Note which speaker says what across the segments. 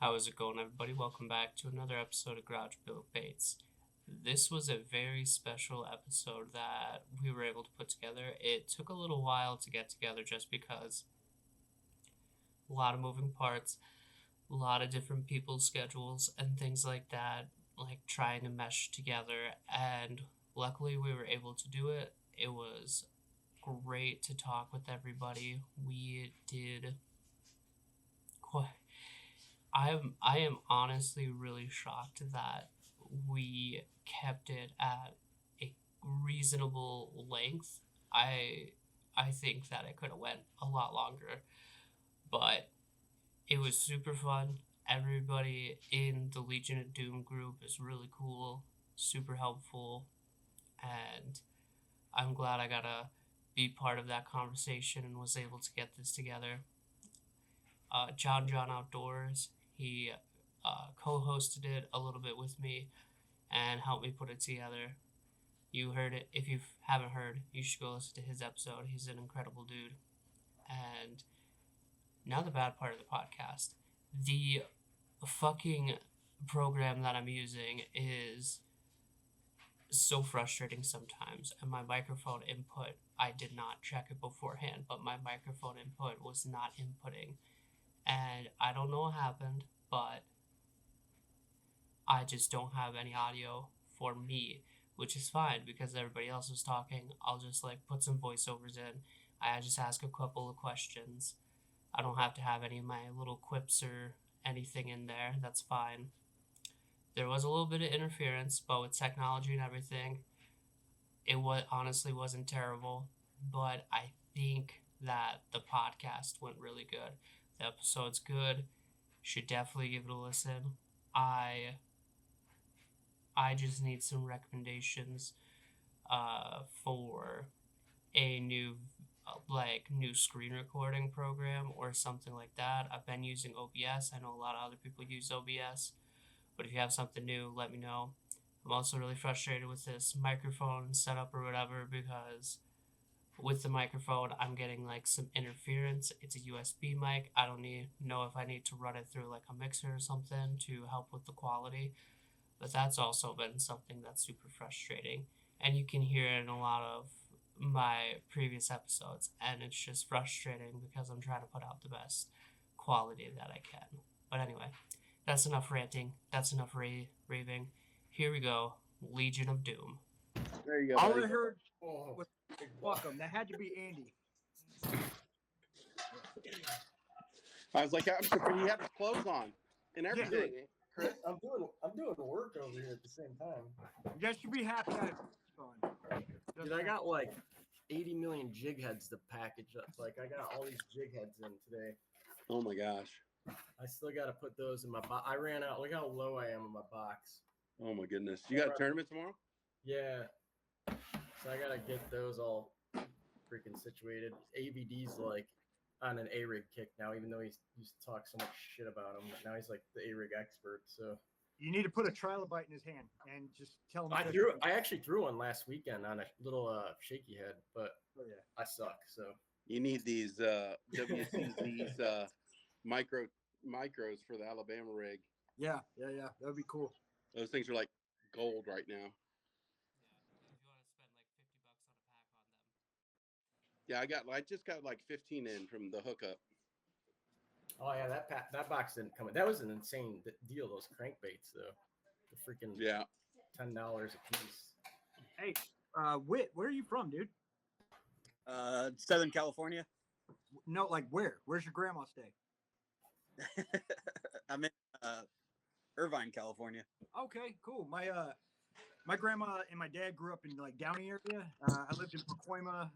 Speaker 1: How is it going, everybody? Welcome back to another episode of Garage Built Baits. This was a very special episode that we were able to put together. It took a little while to get together just because a lot of moving parts, a lot of different people's schedules, and things like that, like trying to mesh together. And luckily, we were able to do it. It was great to talk with everybody. We did quite. I am honestly really shocked that we kept it at a reasonable length. I I think that it could have went a lot longer, but it was super fun. Everybody in the Legion of Doom group is really cool, super helpful, and I'm glad I got to be part of that conversation and was able to get this together. John Outdoors, he co-hosted it a little bit with me and helped me put it together. You heard it. If you haven't heard, you should go listen to his episode. He's an incredible dude. And now the bad part of the podcast. The fucking program that I'm using is so frustrating sometimes. And my microphone input, I did not check it beforehand, but my microphone input was not inputting. And I don't know what happened, but I just don't have any audio for me, which is fine because everybody else is talking. I'll just like put some voiceovers in. I just ask a couple of questions. I don't have to have any of my little quips or anything in there. That's fine. There was a little bit of interference, but with technology and everything, it honestly wasn't terrible. But I think that the podcast went really good. The episode's good. Should definitely give it a listen. I I just need some recommendations for a new screen recording program or something like that. I've been using OBS. I know a lot of other people use OBS, but if you have something new, let me know. I'm also really frustrated with this microphone setup or whatever because with the microphone I'm getting like some interference. It's a USB mic. I don't know if I need to run it through like a mixer or something to help with the quality. But that's also been something that's super frustrating. And you can hear it in a lot of my previous episodes. And it's just frustrating because I'm trying to put out the best quality that I can. But anyway, that's enough ranting. That's enough raving. Here we go. Legion of Doom.
Speaker 2: There you go.
Speaker 3: All
Speaker 2: buddy.
Speaker 3: I heard was fuck him. That had to be Andy.
Speaker 2: I was like, I'm surprised he had his clothes on and everything. Chris,
Speaker 4: I'm doing work over here at the same time.
Speaker 3: You guys should be happy I have fun.
Speaker 4: Dude, I got like 80 million jig heads to package up. Like I got all these jig heads in today.
Speaker 2: oh my gosh.
Speaker 4: I still got to put those in my box. I ran out. Look how low I am in my box.
Speaker 2: Oh my goodness. You got a tournament tomorrow?
Speaker 4: Yeah. So I gotta get those all freaking situated. AVD's like on an A-rig kick now, even though he used to talk so much shit about him. Now he's like the A-rig expert. So
Speaker 3: You need to put a trilobite in his hand and just tell him.
Speaker 4: I actually threw one last weekend on a little shaky head, but I suck. So
Speaker 2: You need these WCZ's micros for the Alabama rig.
Speaker 3: Yeah. That would be cool.
Speaker 2: Those things are like gold right now. Yeah, I just got like 15 in from the hookup.
Speaker 4: oh yeah, that box didn't come in. That was an insane deal. Those crankbaits though, the freaking
Speaker 2: Yeah.
Speaker 4: $10 a piece.
Speaker 3: Hey, Whit, where are you from, dude?
Speaker 5: Southern California.
Speaker 3: No, like where? Where's your grandma stay?
Speaker 5: I'm in Irvine, California.
Speaker 3: Okay, cool. My grandma and my dad grew up in like Downey area. I lived in Pacoima,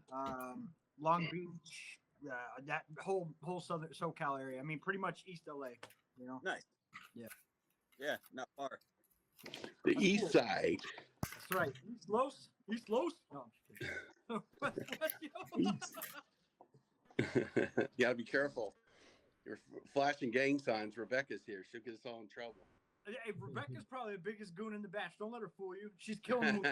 Speaker 3: Long Beach, that whole southern SoCal area. I mean, pretty much East LA. You know.
Speaker 5: Nice. Yeah, not far.
Speaker 2: The east side.
Speaker 3: That's right. East Los. No, I'm just kidding.
Speaker 2: You gotta be careful. You're flashing gang signs. Rebecca's here. She'll get us all in trouble.
Speaker 3: Hey, Rebecca's probably the biggest goon in the batch. Don't let her fool you. She's killing me.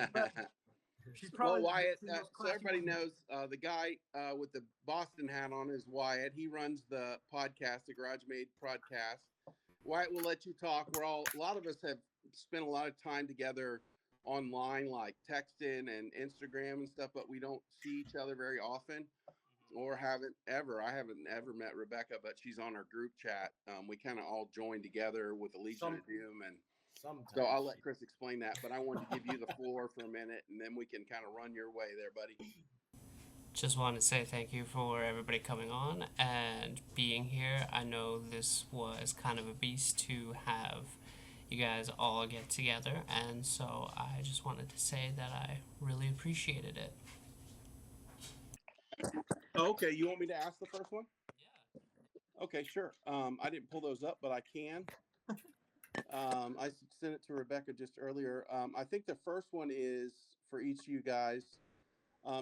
Speaker 3: She's probably
Speaker 2: well, Wyatt.
Speaker 3: the most
Speaker 2: So everybody
Speaker 3: classy
Speaker 2: knows the guy with the Boston hat on is Wyatt. He runs the podcast, the Garage Made podcast. Wyatt will let you talk. A lot of us have spent a lot of time together online, like texting and Instagram and stuff, but we don't see each other very often, or I haven't ever met Rebecca, but she's on our group chat. We kind of all joined together with the Legion of Doom, and
Speaker 4: Sometimes.
Speaker 2: so I'll let Chris explain that, but I wanted to give you the floor for a minute, and then we can kind of run your way there, buddy.
Speaker 1: Just wanted to say thank you for everybody coming on and being here. I know this was kind of a beast to have you guys all get together, and so I just wanted to say that I really appreciated it.
Speaker 2: Okay, you want me to ask the first one?
Speaker 1: Yeah.
Speaker 2: Okay, sure. I didn't pull those up, but I can. I sent it to Rebecca just earlier. I think the first one is for each of you guys.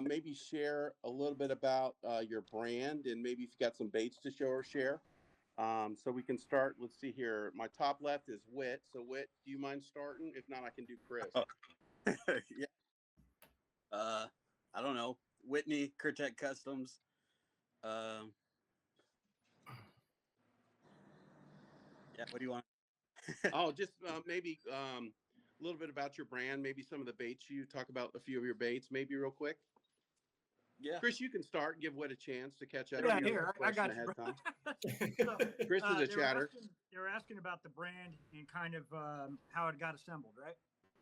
Speaker 2: Maybe share a little bit about your brand, and maybe if you got some baits to show or share. So we can start. Let's see here. My top left is Whit. So Whit, do you mind starting? If not, I can do Chris.
Speaker 5: Oh. Yeah. I don't know. Whitney, Kurtek Customs. Yeah. What do you want?
Speaker 2: Oh, just maybe a little bit about your brand. Maybe some of the baits you talk about. A few of your baits, maybe real quick.
Speaker 5: Yeah.
Speaker 2: Chris, you can start. Give Whit a chance to catch up.
Speaker 3: Yeah,
Speaker 2: to your
Speaker 3: here, I got
Speaker 2: question
Speaker 3: you.
Speaker 2: ahead of time.
Speaker 3: So,
Speaker 2: Chris is a
Speaker 3: they were
Speaker 2: chatter.
Speaker 3: They were asking about the brand and kind of how it got assembled, right?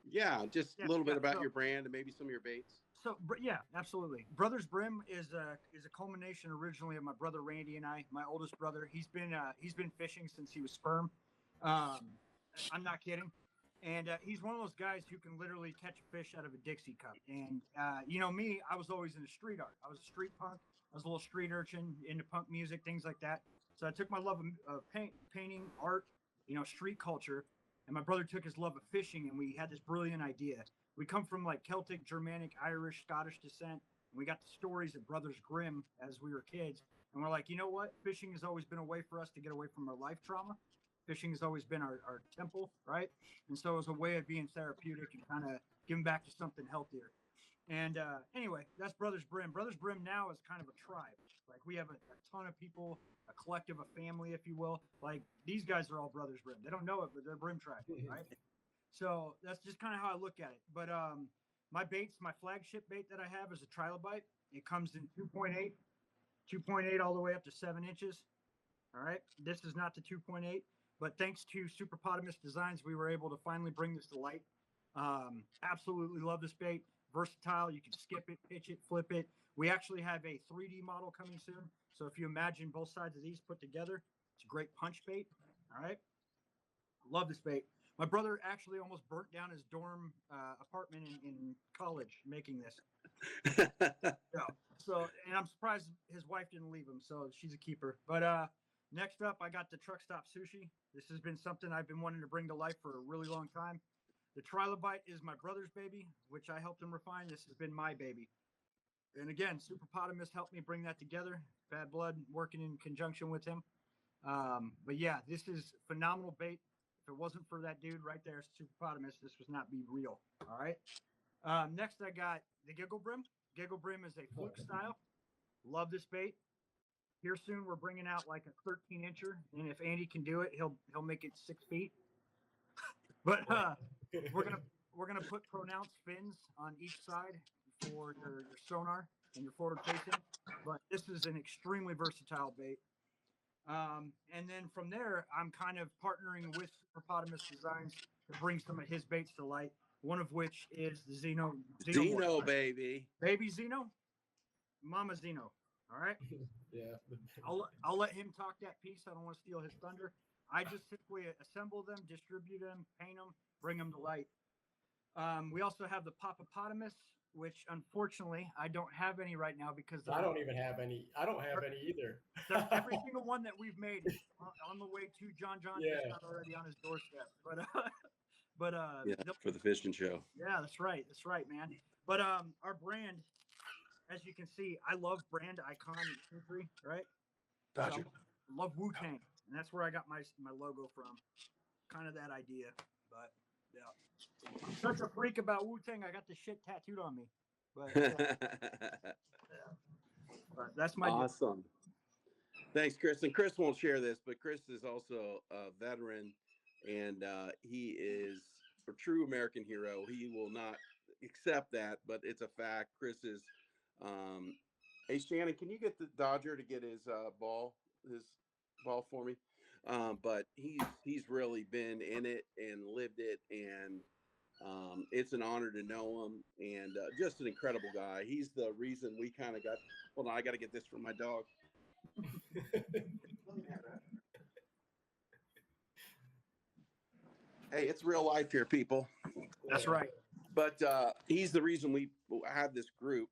Speaker 2: Yeah, just
Speaker 3: Yeah,
Speaker 2: a little bit about
Speaker 3: so-
Speaker 2: your brand and maybe some of your baits.
Speaker 3: So yeah, absolutely. Brothers Brim is a culmination originally of my brother Randy and I. My oldest brother. He's been fishing since he was sperm. I'm not kidding. And he's one of those guys who can literally catch a fish out of a Dixie cup. And you know me, I was always into street art. I was a street punk. I was a little street urchin, into punk music, things like that. So I took my love of painting, art, street culture, and my brother took his love of fishing, and we had this brilliant idea. We come from like Celtic, Germanic, Irish, Scottish descent, and we got the stories of Brothers Grimm as we were kids. And we're like, you know what? Fishing has always been a way for us to get away from our life trauma. Fishing has always been our temple, right? And so it was a way of being therapeutic and kind of giving back to something healthier. And anyway, that's Brothers Brim. Brothers Brim now is kind of a tribe. Like we have a ton of people, a collective, a family, if you will. Like these guys are all Brothers Brim. They don't know it, but they're Brim tribe, right? So that's just kind of how I look at it. But my flagship bait that I have is a trilobite. It comes in 2.8 all the way up to 7 inches. All right. This is not the 2.8, but thanks to Superpotamus Designs, we were able to finally bring this to light. Absolutely love this bait. Versatile. You can skip it, pitch it, flip it. We actually have a 3D model coming soon. So if you imagine both sides of these put together, it's a great punch bait. All right. Love this bait. My brother actually almost burnt down his dorm apartment in college making this. Yeah. So, and I'm surprised his wife didn't leave him. So she's a keeper. But next up, I got the Truck Stop Sushi. This has been something I've been wanting to bring to life for a really long time. The trilobite is my brother's baby, which I helped him refine. This has been my baby. And again, Superpotamus helped me bring that together. Bad Blood working in conjunction with him. But yeah, this is phenomenal bait. If it wasn't for that dude right there, Superpotamus, this would not be real. All right. Next, I got the Giggle Brim. Giggle Brim is a fluke style. Love this bait. Here soon, we're bringing out like a 13-incher, and if Andy can do it, he'll make it 6 feet. But we're gonna put pronounced fins on each side for your sonar and your forward facing. But this is an extremely versatile bait. And then from there, I'm kind of partnering with Superpotamus Designs to bring some of his baits to light. One of which is the
Speaker 2: Xeno, baby.
Speaker 3: Baby Xeno, Mama Xeno. All right.
Speaker 4: Yeah.
Speaker 3: I'll let him talk that piece. I don't want to steal his thunder. I just simply assemble them, distribute them, paint them, bring them to light. We also have the Popopotamus, which unfortunately I don't have any right now because
Speaker 4: I don't even have any. I don't have any either.
Speaker 3: every single one that we've made is on the way to John.
Speaker 4: Yeah.
Speaker 3: Is not already on his doorstep. But
Speaker 2: Yeah, for the fishing show.
Speaker 3: yeah, that's right, man. But our brand, as you can see, I love brand icon imagery, right?
Speaker 2: Gotcha.
Speaker 3: So, I love Wu-Tang, and that's where I got my logo from. Kind of that idea, but yeah. I'm such a freak about Wu-Tang, I got the shit tattooed on me. But, but that's my
Speaker 2: Awesome. Thanks, Chris. And Chris won't share this, but Chris is also a veteran, and he is a true American hero. He will not accept that, but it's a fact. Chris is. Hey, Shannon, can you get the Dodger to get his ball for me? But he's really been in it and lived it, and it's an honor to know him, and just an incredible guy. He's the reason we kind of got. Hold on, I got to get this from my dog. Hey, it's real life here, people.
Speaker 3: That's right.
Speaker 2: But he's the reason we had this group.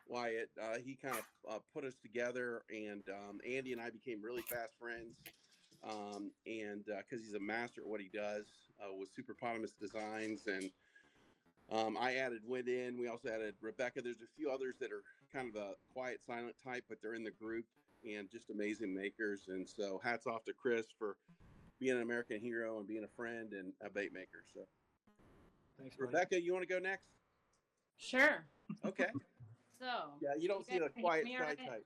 Speaker 2: Wyatt, he kind of put us together, and Andy and I became really fast friends. And because he's a master at what he does with Superpotamus Designs, and I added Wind in. We also added Rebecca. There's a few others that are kind of a quiet, silent type, but they're in the group and just amazing makers. And so hats off to Chris for being an American hero and being a friend and a bait maker. So
Speaker 3: Thanks, buddy.
Speaker 2: Rebecca, you want to go next?
Speaker 6: Sure.
Speaker 2: Okay.
Speaker 6: So.
Speaker 2: Yeah, you don't see
Speaker 6: guys
Speaker 2: the
Speaker 6: can hear
Speaker 2: quiet
Speaker 6: me
Speaker 2: side
Speaker 6: all right?
Speaker 2: type.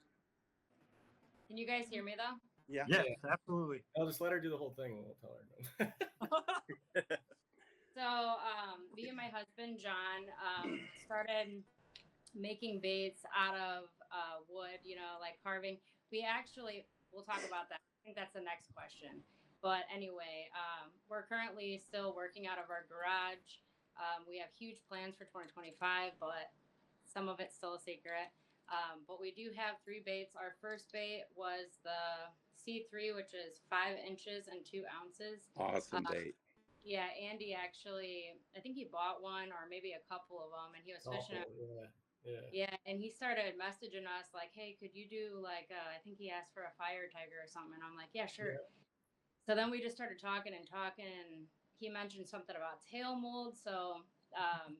Speaker 6: Can you guys hear me though?
Speaker 2: Yeah.
Speaker 3: Yes, absolutely.
Speaker 4: I'll just let her do the whole thing and we'll tell her.
Speaker 6: So, me and my husband John started making baits out of wood. You know, like carving. We'll talk about that. I think that's the next question. But anyway, we're currently still working out of our garage. We have huge plans for 2025, but some of it's still a secret. But we do have 3 baits. Our first bait was the C3, which is 5 inches and 2 ounces.
Speaker 2: Awesome bait.
Speaker 6: Yeah, Andy actually, I think he bought one or maybe a couple of them, and he was fishing it. Yeah, and he started messaging us like, "Hey, could you do like I think he asked for a fire tiger or something." And I'm like, "Yeah, sure."
Speaker 4: Yeah.
Speaker 6: So then we just started talking, and he mentioned something about tail molds. So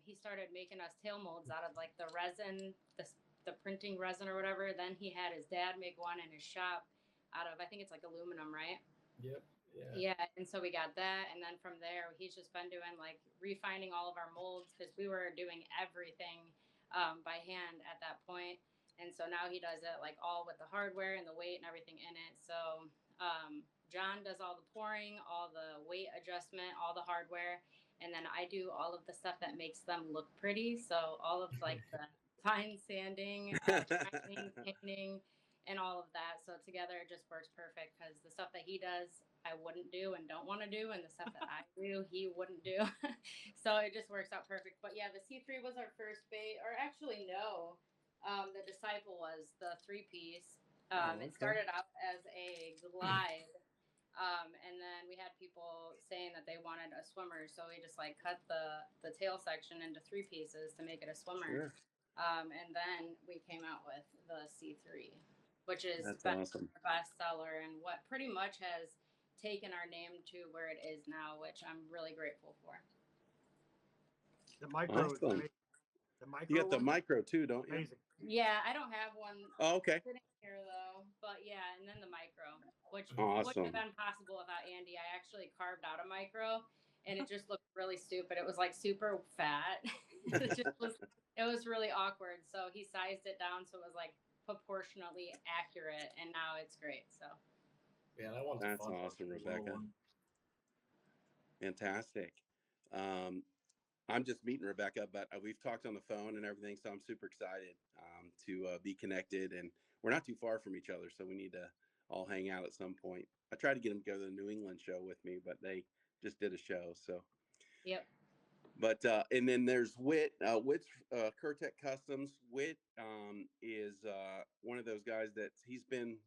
Speaker 6: he started making us tail molds out of like the resin, the printing resin or whatever. Then he had his dad make one in his shop out of, I think it's like aluminum, right?
Speaker 4: Yep. Yeah.
Speaker 6: Yeah, and so we got that, and then from there, he's just been doing like refining all of our molds because we were doing everything by hand at that point, and so now he does it like all with the hardware and the weight and everything in it. So John does all the pouring, all the weight adjustment, all the hardware, and then I do all of the stuff that makes them look pretty. So all of like the fine sanding, priming, painting, and all of that. So together it just works perfect because the stuff that he does, I wouldn't do and don't want to do, and the stuff that I do, he wouldn't do. So it just works out perfect. But yeah, the C3 was our first bait, or actually no, the Disciple was the 3-piece. It started out as a glide, and then we had people saying that they wanted a swimmer, so we just like cut the tail section into 3 pieces to make it a swimmer.
Speaker 2: Sure.
Speaker 6: And then we came out with the C3, which is
Speaker 2: That's
Speaker 6: been
Speaker 2: awesome.
Speaker 6: our bestseller and what pretty much has taken our name to where it is now, which I'm really grateful for.
Speaker 3: The micro.
Speaker 2: Awesome.
Speaker 3: The micro.
Speaker 2: You got the
Speaker 3: one?
Speaker 2: micro too, don't you?
Speaker 3: Amazing.
Speaker 6: Yeah, I don't have one
Speaker 2: Oh, okay.
Speaker 6: sitting here though, but yeah, and then the micro, which
Speaker 2: Awesome.
Speaker 6: wouldn't have been possible without Andy. I actually carved out a micro, and it just looked really stupid. It was like super fat. It was really awkward. So he sized it down so it was like proportionally accurate, and now it's great. So.
Speaker 4: Yeah, I want.
Speaker 2: That's awesome, Rebecca. Fantastic. I'm just meeting Rebecca, but we've talked on the phone and everything, so I'm super excited to be connected. And we're not too far from each other, so we need to all hang out at some point. I tried to get them to go to the New England show with me, but they just did a show. So.
Speaker 6: Yep.
Speaker 2: But and then there's Whit. Whit's Curtech Customs. Whit is one of those guys that he's been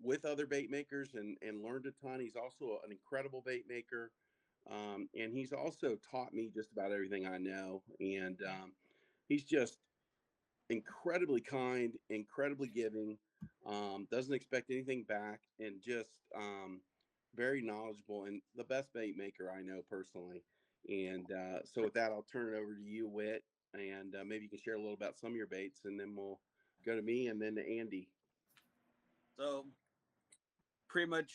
Speaker 2: with other bait makers and learned a ton. He's also an incredible bait maker. And he's also taught me just about everything I know. And he's just incredibly kind, incredibly giving, doesn't expect anything back, and just very knowledgeable and the best bait maker I know personally. And so with that, I'll turn it over to you, Whit, and maybe you can share a little about some of your baits, and then we'll go to me and then to Andy.
Speaker 5: So pretty much,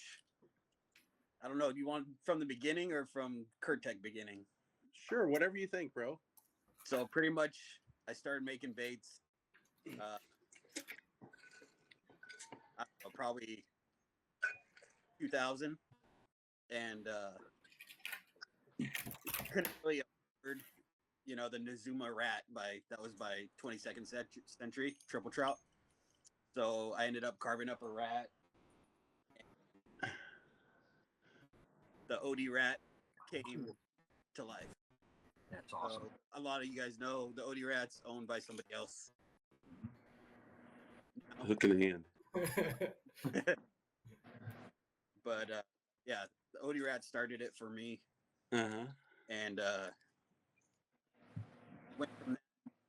Speaker 5: I don't know, do you want from the beginning or from Curtech beginning?
Speaker 2: Sure, whatever you think, bro.
Speaker 5: So pretty much I started making baits. probably 2000, and couldn't really afford, the Nazuma rat that was by 22nd century triple trout. So I ended up carving up a rat. The OD rat came to life.
Speaker 3: That's awesome.
Speaker 5: So a lot of you guys know the OD rat's owned by somebody else.
Speaker 2: Hook in the hand.
Speaker 5: But yeah, the OD rat started it for me,
Speaker 2: Uh-huh.
Speaker 5: and went from there.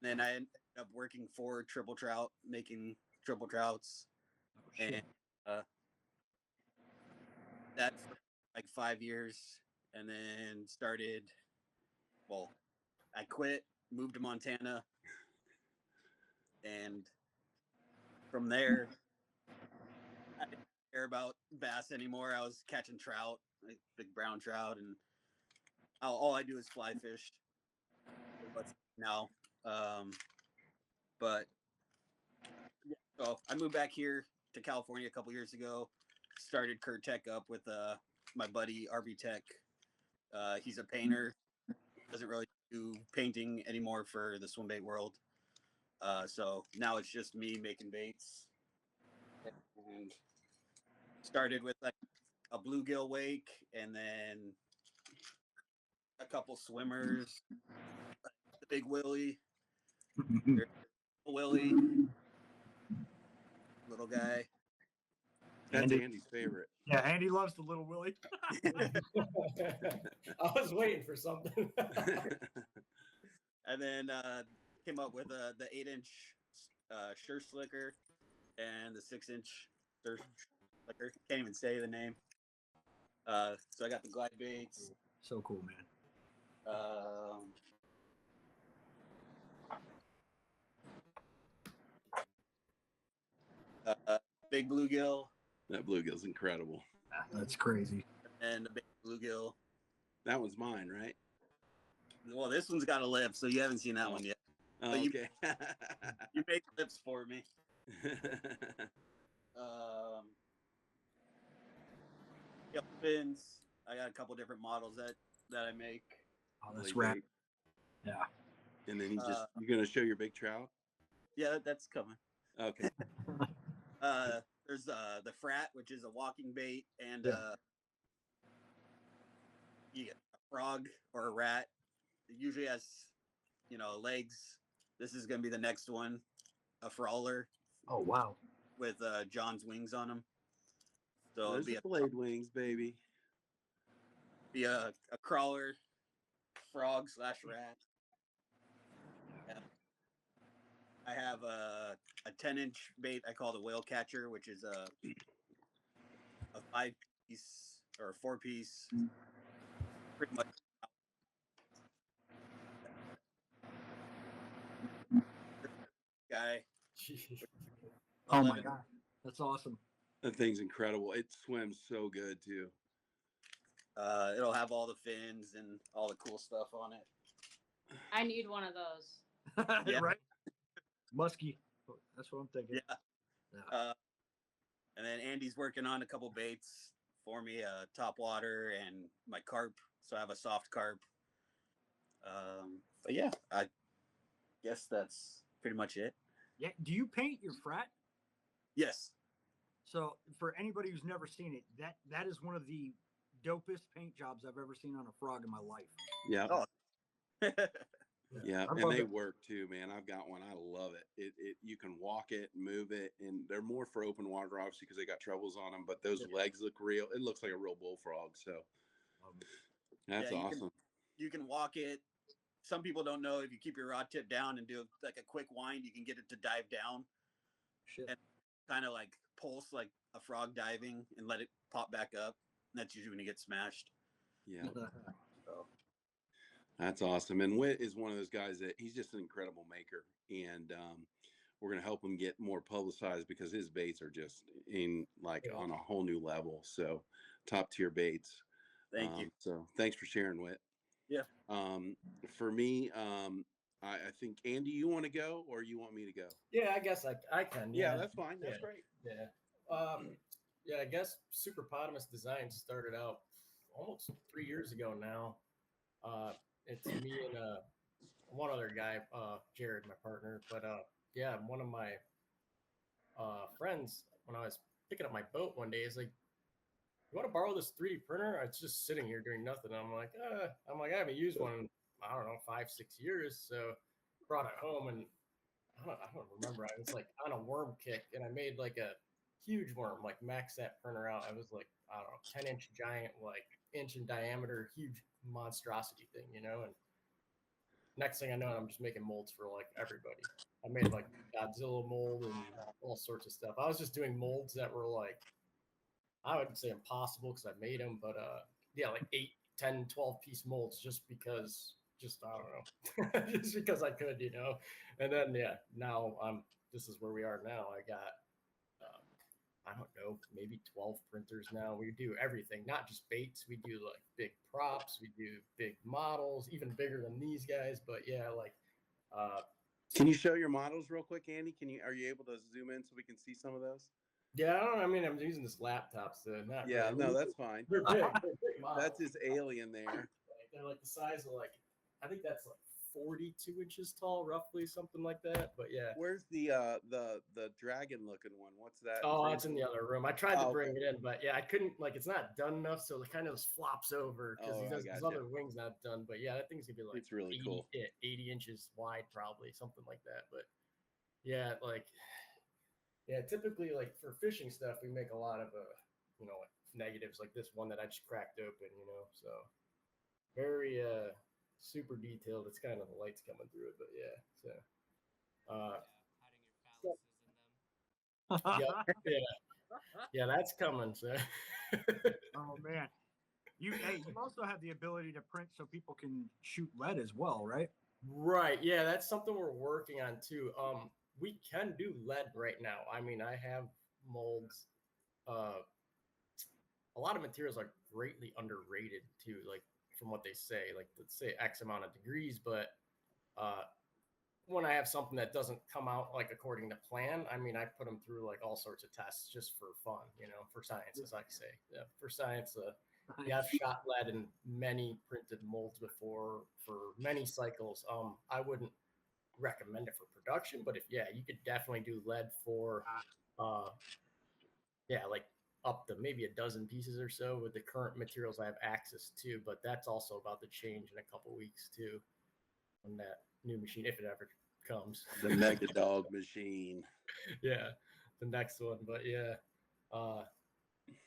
Speaker 5: Then I ended up working for Triple Trout, making triple trouts, and that for like 5 years, and then started. Well, I quit, moved to Montana, and from there, I didn't care about bass anymore. I was catching trout, like big brown trout, and all I do is fly fish. Now, but yeah, so I moved back here to California a couple years ago. Started Kurt Tech up with my buddy RB Tech. He's a painter. Doesn't really do painting anymore for the swim bait world. So now it's just me making baits. And started with like a bluegill wake, and then a couple swimmers, the big Willie, Willie, little guy.
Speaker 2: That's
Speaker 3: Andy.
Speaker 2: Andy's favorite.
Speaker 3: Yeah, Andy loves the little Willie.
Speaker 4: I was waiting for something.
Speaker 5: And then came up with the 8-inch Sure Slicker and the 6-inch Sure Slicker. Can't even say the name. So I got the glide baits.
Speaker 3: So cool, man.
Speaker 5: Big bluegill
Speaker 2: That bluegill's incredible.
Speaker 3: That's crazy.
Speaker 5: and a big bluegill.
Speaker 2: That one's mine, right?
Speaker 5: Well, this one's got a lip, so you haven't seen that one yet.
Speaker 2: Oh,
Speaker 5: But
Speaker 2: okay.
Speaker 5: You make lips for me. Yep, fins. I got a couple different models that I make.
Speaker 3: Oh, that's
Speaker 2: Blade
Speaker 3: rad.
Speaker 2: bait.
Speaker 3: Yeah.
Speaker 2: And then you're gonna show your big trout.
Speaker 5: Yeah, that's coming.
Speaker 2: Okay.
Speaker 5: There's the frat, which is a walking bait, and you get a frog or a rat. It usually has, legs. This is gonna be the next one, a frawler
Speaker 3: Oh, wow.
Speaker 5: with John's wings on them. So
Speaker 2: There's the blade wings, baby.
Speaker 5: be a crawler, frog / rat. Yeah. I have a 10-inch bait I call the whale catcher, which is a 5-piece or a 4-piece, pretty much. Guy.
Speaker 3: Oh, my
Speaker 5: 11.
Speaker 3: God. That's awesome.
Speaker 2: That thing's incredible. It swims so good too.
Speaker 5: It'll have all the fins and all the cool stuff on it.
Speaker 6: I need one of those.
Speaker 5: Yeah.
Speaker 3: Right? Musky. That's what I'm thinking.
Speaker 5: Yeah. And then Andy's working on a couple baits for me, top water and my carp. So I have a soft carp. But yeah, I guess that's pretty much it.
Speaker 3: Yeah. Do you paint your frat?
Speaker 5: Yes.
Speaker 3: So for anybody who's never seen it, that is one of the dopest paint jobs I've ever seen on a frog in my life.
Speaker 2: Yeah.
Speaker 5: Oh.
Speaker 2: Yeah,
Speaker 3: I
Speaker 2: and
Speaker 3: love
Speaker 2: they
Speaker 3: it.
Speaker 2: work too, man. I've got one. I love it. It you can walk it, move it, and they're more for open water, obviously, because they got trebles on them. But those legs look real. It looks like a real bullfrog. So that's
Speaker 5: Yeah,
Speaker 2: awesome.
Speaker 5: You can walk it. Some people don't know if you keep your rod tip down and do like a quick wind, you can get it to dive down.
Speaker 3: Shit.
Speaker 5: And kind of like pulse like a frog diving and let it pop back up. And that's usually when you get smashed.
Speaker 2: Yeah,
Speaker 5: So
Speaker 2: that's awesome. And Whit is one of those guys that he's just an incredible maker, and we're gonna help him get more publicized because his baits are just on a whole new level. So top tier baits.
Speaker 5: thank you.
Speaker 2: So thanks for sharing, Whit.
Speaker 5: Yeah.
Speaker 2: For me, I think Andy, you want to go or you want me to go?
Speaker 4: Yeah, I guess I can.
Speaker 2: Yeah, that's fine. That's
Speaker 4: Yeah.
Speaker 2: great.
Speaker 4: Yeah. yeah, I guess Superpotamus Designs started out almost 3 years ago now. It's me and one other guy, Jared, my partner. But yeah, one of my friends, when I was picking up my boat one day, is like, "You want to borrow this 3D printer?" It's just sitting here doing nothing. I'm like, I haven't used one in, I don't know, 5, 6 years. So brought it home, and I don't remember. I was like on a worm kick, and I made like a huge worm, like max that printer out. I was like, I don't know, 10-inch giant, like inch in diameter, huge monstrosity thing, And next thing I know, I'm just making molds for like everybody. I made like Godzilla mold and all sorts of stuff. I was just doing molds that were like, I would say impossible because I made them, but yeah, like 8, 10, 12 piece molds just because, just I don't know, just because I could, And then yeah, now this is where we are now. I got I don't know, maybe 12 printers now. We do everything, not just baits. We do like big props, we do big models, even bigger than these guys. But yeah, like uh
Speaker 2: Can you show your models real quick, Andy? Are you able to zoom in so we can see some of those?
Speaker 4: yeah, I mean, I'm using this laptop, so not
Speaker 2: Yeah,
Speaker 4: really.
Speaker 2: no, that's fine.
Speaker 4: They're big models.
Speaker 2: That's his alien there.
Speaker 4: They're like the size of like, I think that's like 42 inches tall, roughly, something like that. But yeah.
Speaker 2: Where's the dragon looking one? What's that?
Speaker 4: Oh, it's in the other room. I tried to bring
Speaker 2: okay.
Speaker 4: it in, but yeah, I couldn't. Like, it's not done enough, so it kind of just flops over because
Speaker 2: Oh,
Speaker 4: his other wing's not done. But yeah, that thing's gonna be like
Speaker 2: it's really
Speaker 4: 80,
Speaker 2: cool.
Speaker 4: 80 inches wide, probably something like that. But yeah, like yeah, typically like for fishing stuff, we make a lot of like negatives, like this one that I just cracked open, So very super detailed. It's kind of the lights coming through it, but yeah, so.
Speaker 1: Hiding your phalluses in them.
Speaker 4: Yeah, that's coming. So.
Speaker 3: Oh man, you also have the ability to print so people can shoot lead as well, right?
Speaker 4: Right. Yeah, that's something we're working on too. We can do lead right now. I mean, I have molds. A lot of materials are greatly underrated too, like from what they say, like let's say X amount of degrees, but when I have something that doesn't come out like according to plan, I mean, I put them through like all sorts of tests just for fun, for science, as I say. Yeah, for science, yeah, I've shot lead in many printed molds before for many cycles. I wouldn't recommend it for production, but you could definitely do lead for, yeah, like up to maybe a dozen pieces or so with the current materials I have access to. But that's also about to change in a couple weeks too, when that new machine, if it ever comes,
Speaker 2: the Mega Dog machine.
Speaker 4: Yeah, the next one. But yeah,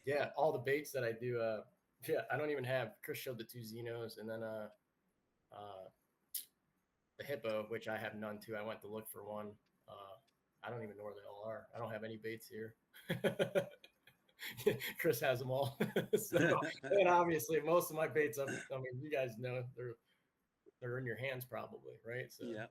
Speaker 4: yeah, all the baits that I do. Yeah, I don't even have. Chris showed the 2 Xenos, and then the hippo, which I have none too. I went to look for one. I don't even know where they all are. I don't have any baits here. Chris has them all. So, and obviously, most of my baits, I mean, you guys know they're in your hands probably, right? So
Speaker 2: Yeah.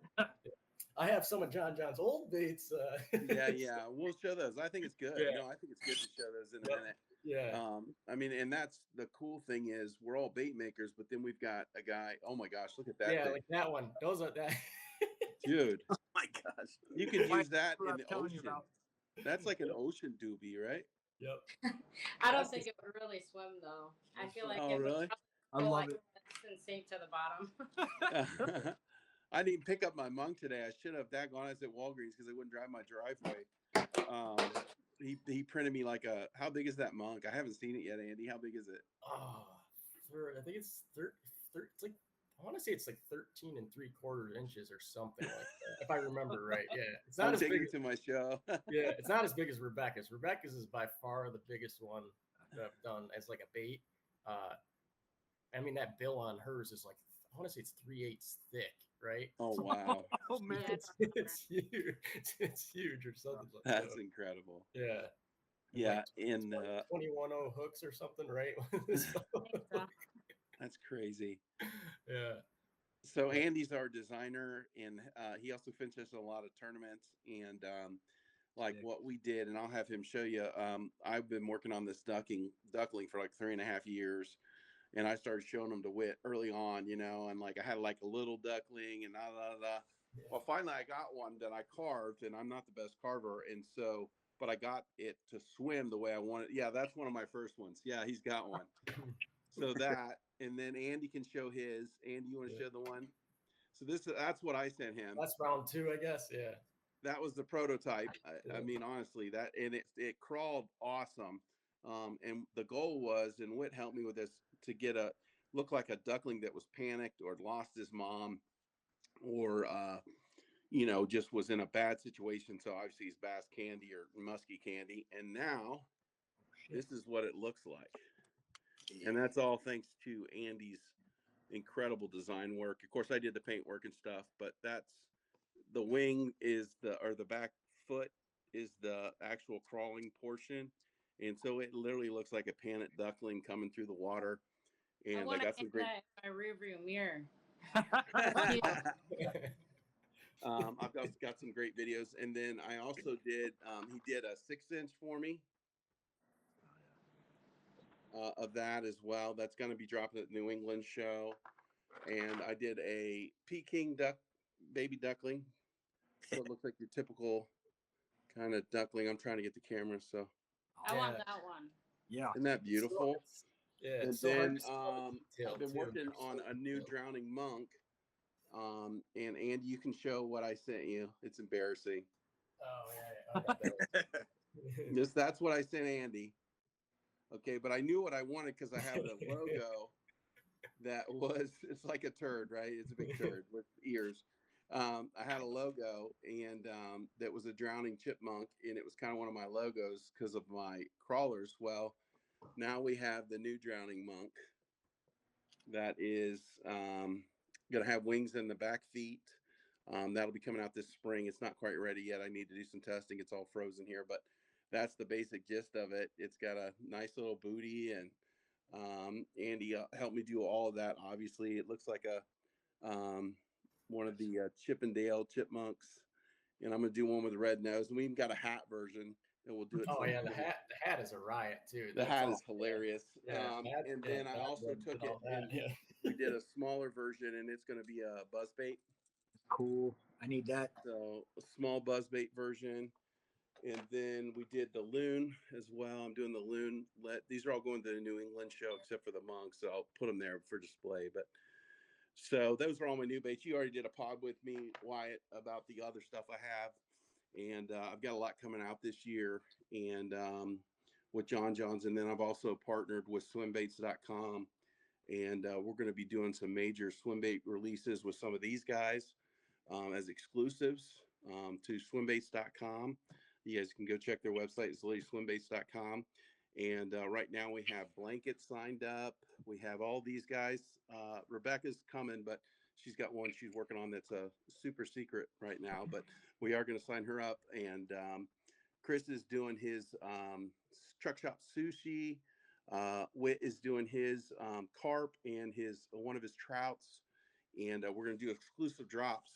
Speaker 4: I have some of John's old baits.
Speaker 2: Yeah, we'll show those. I think it's good.
Speaker 4: Yeah.
Speaker 2: No, I think it's good to show those in a minute.
Speaker 4: Yeah.
Speaker 2: I mean, and that's the cool thing is we're all bait makers, but then we've got a guy. Oh my gosh, look at that!
Speaker 4: Yeah,
Speaker 2: thing.
Speaker 4: like that one. Those are that.
Speaker 2: Dude.
Speaker 5: Oh my gosh.
Speaker 2: You could use that in the
Speaker 3: telling you
Speaker 2: ocean.
Speaker 3: about.
Speaker 2: That's like an ocean doobie, right?
Speaker 4: Yep.
Speaker 6: I don't think it would really swim though. I feel like it
Speaker 2: really?
Speaker 3: I
Speaker 6: would
Speaker 3: love
Speaker 6: like
Speaker 3: it.
Speaker 6: and sink to the bottom.
Speaker 2: I didn't pick up my monk today. I should have. Daggone, I was at Walgreens because they wouldn't drive my driveway. He printed me like how big is that monk? I haven't seen it yet, Andy. How big is it?
Speaker 4: I think it's it's like, I want to say it's like 13 3/4 inches or something like that, if I remember right. Yeah, it's not
Speaker 2: I'm
Speaker 4: as
Speaker 2: taking
Speaker 4: big
Speaker 2: it to my show.
Speaker 4: Yeah, it's not as big as Rebecca's. Rebecca's is by far the biggest one that I've done as like a bait. I mean, that bill on hers is like, I want to say it's 3/8 thick, right?
Speaker 2: Oh wow,
Speaker 3: Oh man,
Speaker 4: It's huge. It's huge or something like that.
Speaker 2: that's incredible.
Speaker 4: Yeah.
Speaker 2: Yeah,
Speaker 4: like,
Speaker 2: in
Speaker 4: 21 hooks or something, right?
Speaker 2: that's crazy.
Speaker 4: Yeah.
Speaker 2: So Andy's our designer, and he also finishes a lot of tournaments. And what we did, and I'll have him show you. I've been working on this duckling for like 3.5 years, and I started showing them to Whit early on, and like I had like a little duckling and . Well, finally I got one that I carved, and I'm not the best carver, and so but I got it to swim the way I wanted. Yeah, that's one of my first ones. Yeah, he's got one. So that, and then Andy can show his. Andy, you want to show the one? So that's what I sent him.
Speaker 4: That's round 2, I guess. Yeah.
Speaker 2: That was the prototype. I mean, honestly, that, and it crawled awesome. And the goal was, and Whit helped me with this, to get look like a duckling that was panicked or lost his mom, or just was in a bad situation. So obviously he's bass candy or musky candy. And now this is what it looks like. And that's all thanks to Andy's incredible design work. Of course, I did the paint work and stuff, but that's the wing or the back foot is the actual crawling portion. And so it literally looks like a panicked duckling coming through the water. And I got some great.
Speaker 6: That in my rearview mirror.
Speaker 2: I've got some great videos, and then I also did. He did a 6-inch for me of that as well. That's going to be dropping at the New England show, and I did a Peking baby duckling. So it looks like your typical kind of duckling. I'm trying to get the camera, so
Speaker 6: I want that one.
Speaker 3: Yeah.
Speaker 2: isn't that beautiful?
Speaker 4: Yeah.
Speaker 2: And
Speaker 4: So
Speaker 2: then I've been working on a new drowning monk. And Andy, you can show what I sent you. It's embarrassing.
Speaker 4: Oh yeah, I got that.
Speaker 2: That's what I sent Andy. Okay, but I knew what I wanted because I have the logo it's like a turd, right? It's a big turd with ears. I had a logo, and that was a drowning chipmunk, and it was kind of one of my logos because of my crawlers. Well, now we have the new drowning monk that is going to have wings in the back feet. That'll be coming out this spring. It's not quite ready yet. I need to do some testing. It's all frozen here, but that's the basic gist of it. It's got a nice little booty, and Andy helped me do all of that. Obviously, it looks like one of the Chippendale chipmunks, and I'm going to do one with a red nose. And we even got a hat version, and we'll do it.
Speaker 4: Oh yeah, the hat is a riot too.
Speaker 2: The hat is hilarious.
Speaker 4: Yeah,
Speaker 2: and then I also took it and we did a smaller version, and it's going to be a buzzbait.
Speaker 3: Cool. I need that.
Speaker 2: So a small buzzbait version. And then we did the loon as well. I'm doing the loon. These are all going to the New England show except for the monk, so I'll put them there for display. But so those are all my new baits. You already did a pod with me, Wyatt, about the other stuff I have. And I've got a lot coming out this year, and with John's. And then I've also partnered with swimbaits.com, and we're going to be doing some major swim bait releases with some of these guys as exclusives to swimbaits.com. You guys can go check their website. It's swimbaits.com. And right now we have Blanket signed up. We have all these guys. Rebecca's coming, but she's got one she's working on that's a super secret right now. But we are going to sign her up. And Chris is doing his truck shop sushi. Whit is doing his carp and one of his trouts. And we're going to do exclusive drops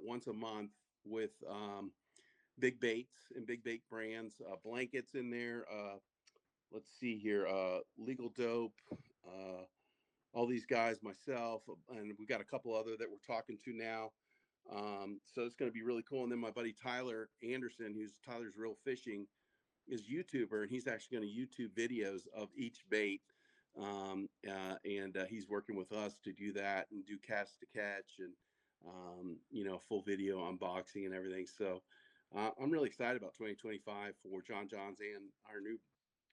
Speaker 2: once a month with big baits and big bait brands, blankets in there. Let's see here, Legal Dope, all these guys, myself, and we've got a couple other that we're talking to now. So it's going to be really cool. And then my buddy Tyler Anderson, who's Tyler's Real Fishing, is YouTuber, and he's actually going to YouTube videos of each bait. And he's working with us to do that and do cast to catch and, full video unboxing and everything. So I'm really excited about 2025 for John's and our new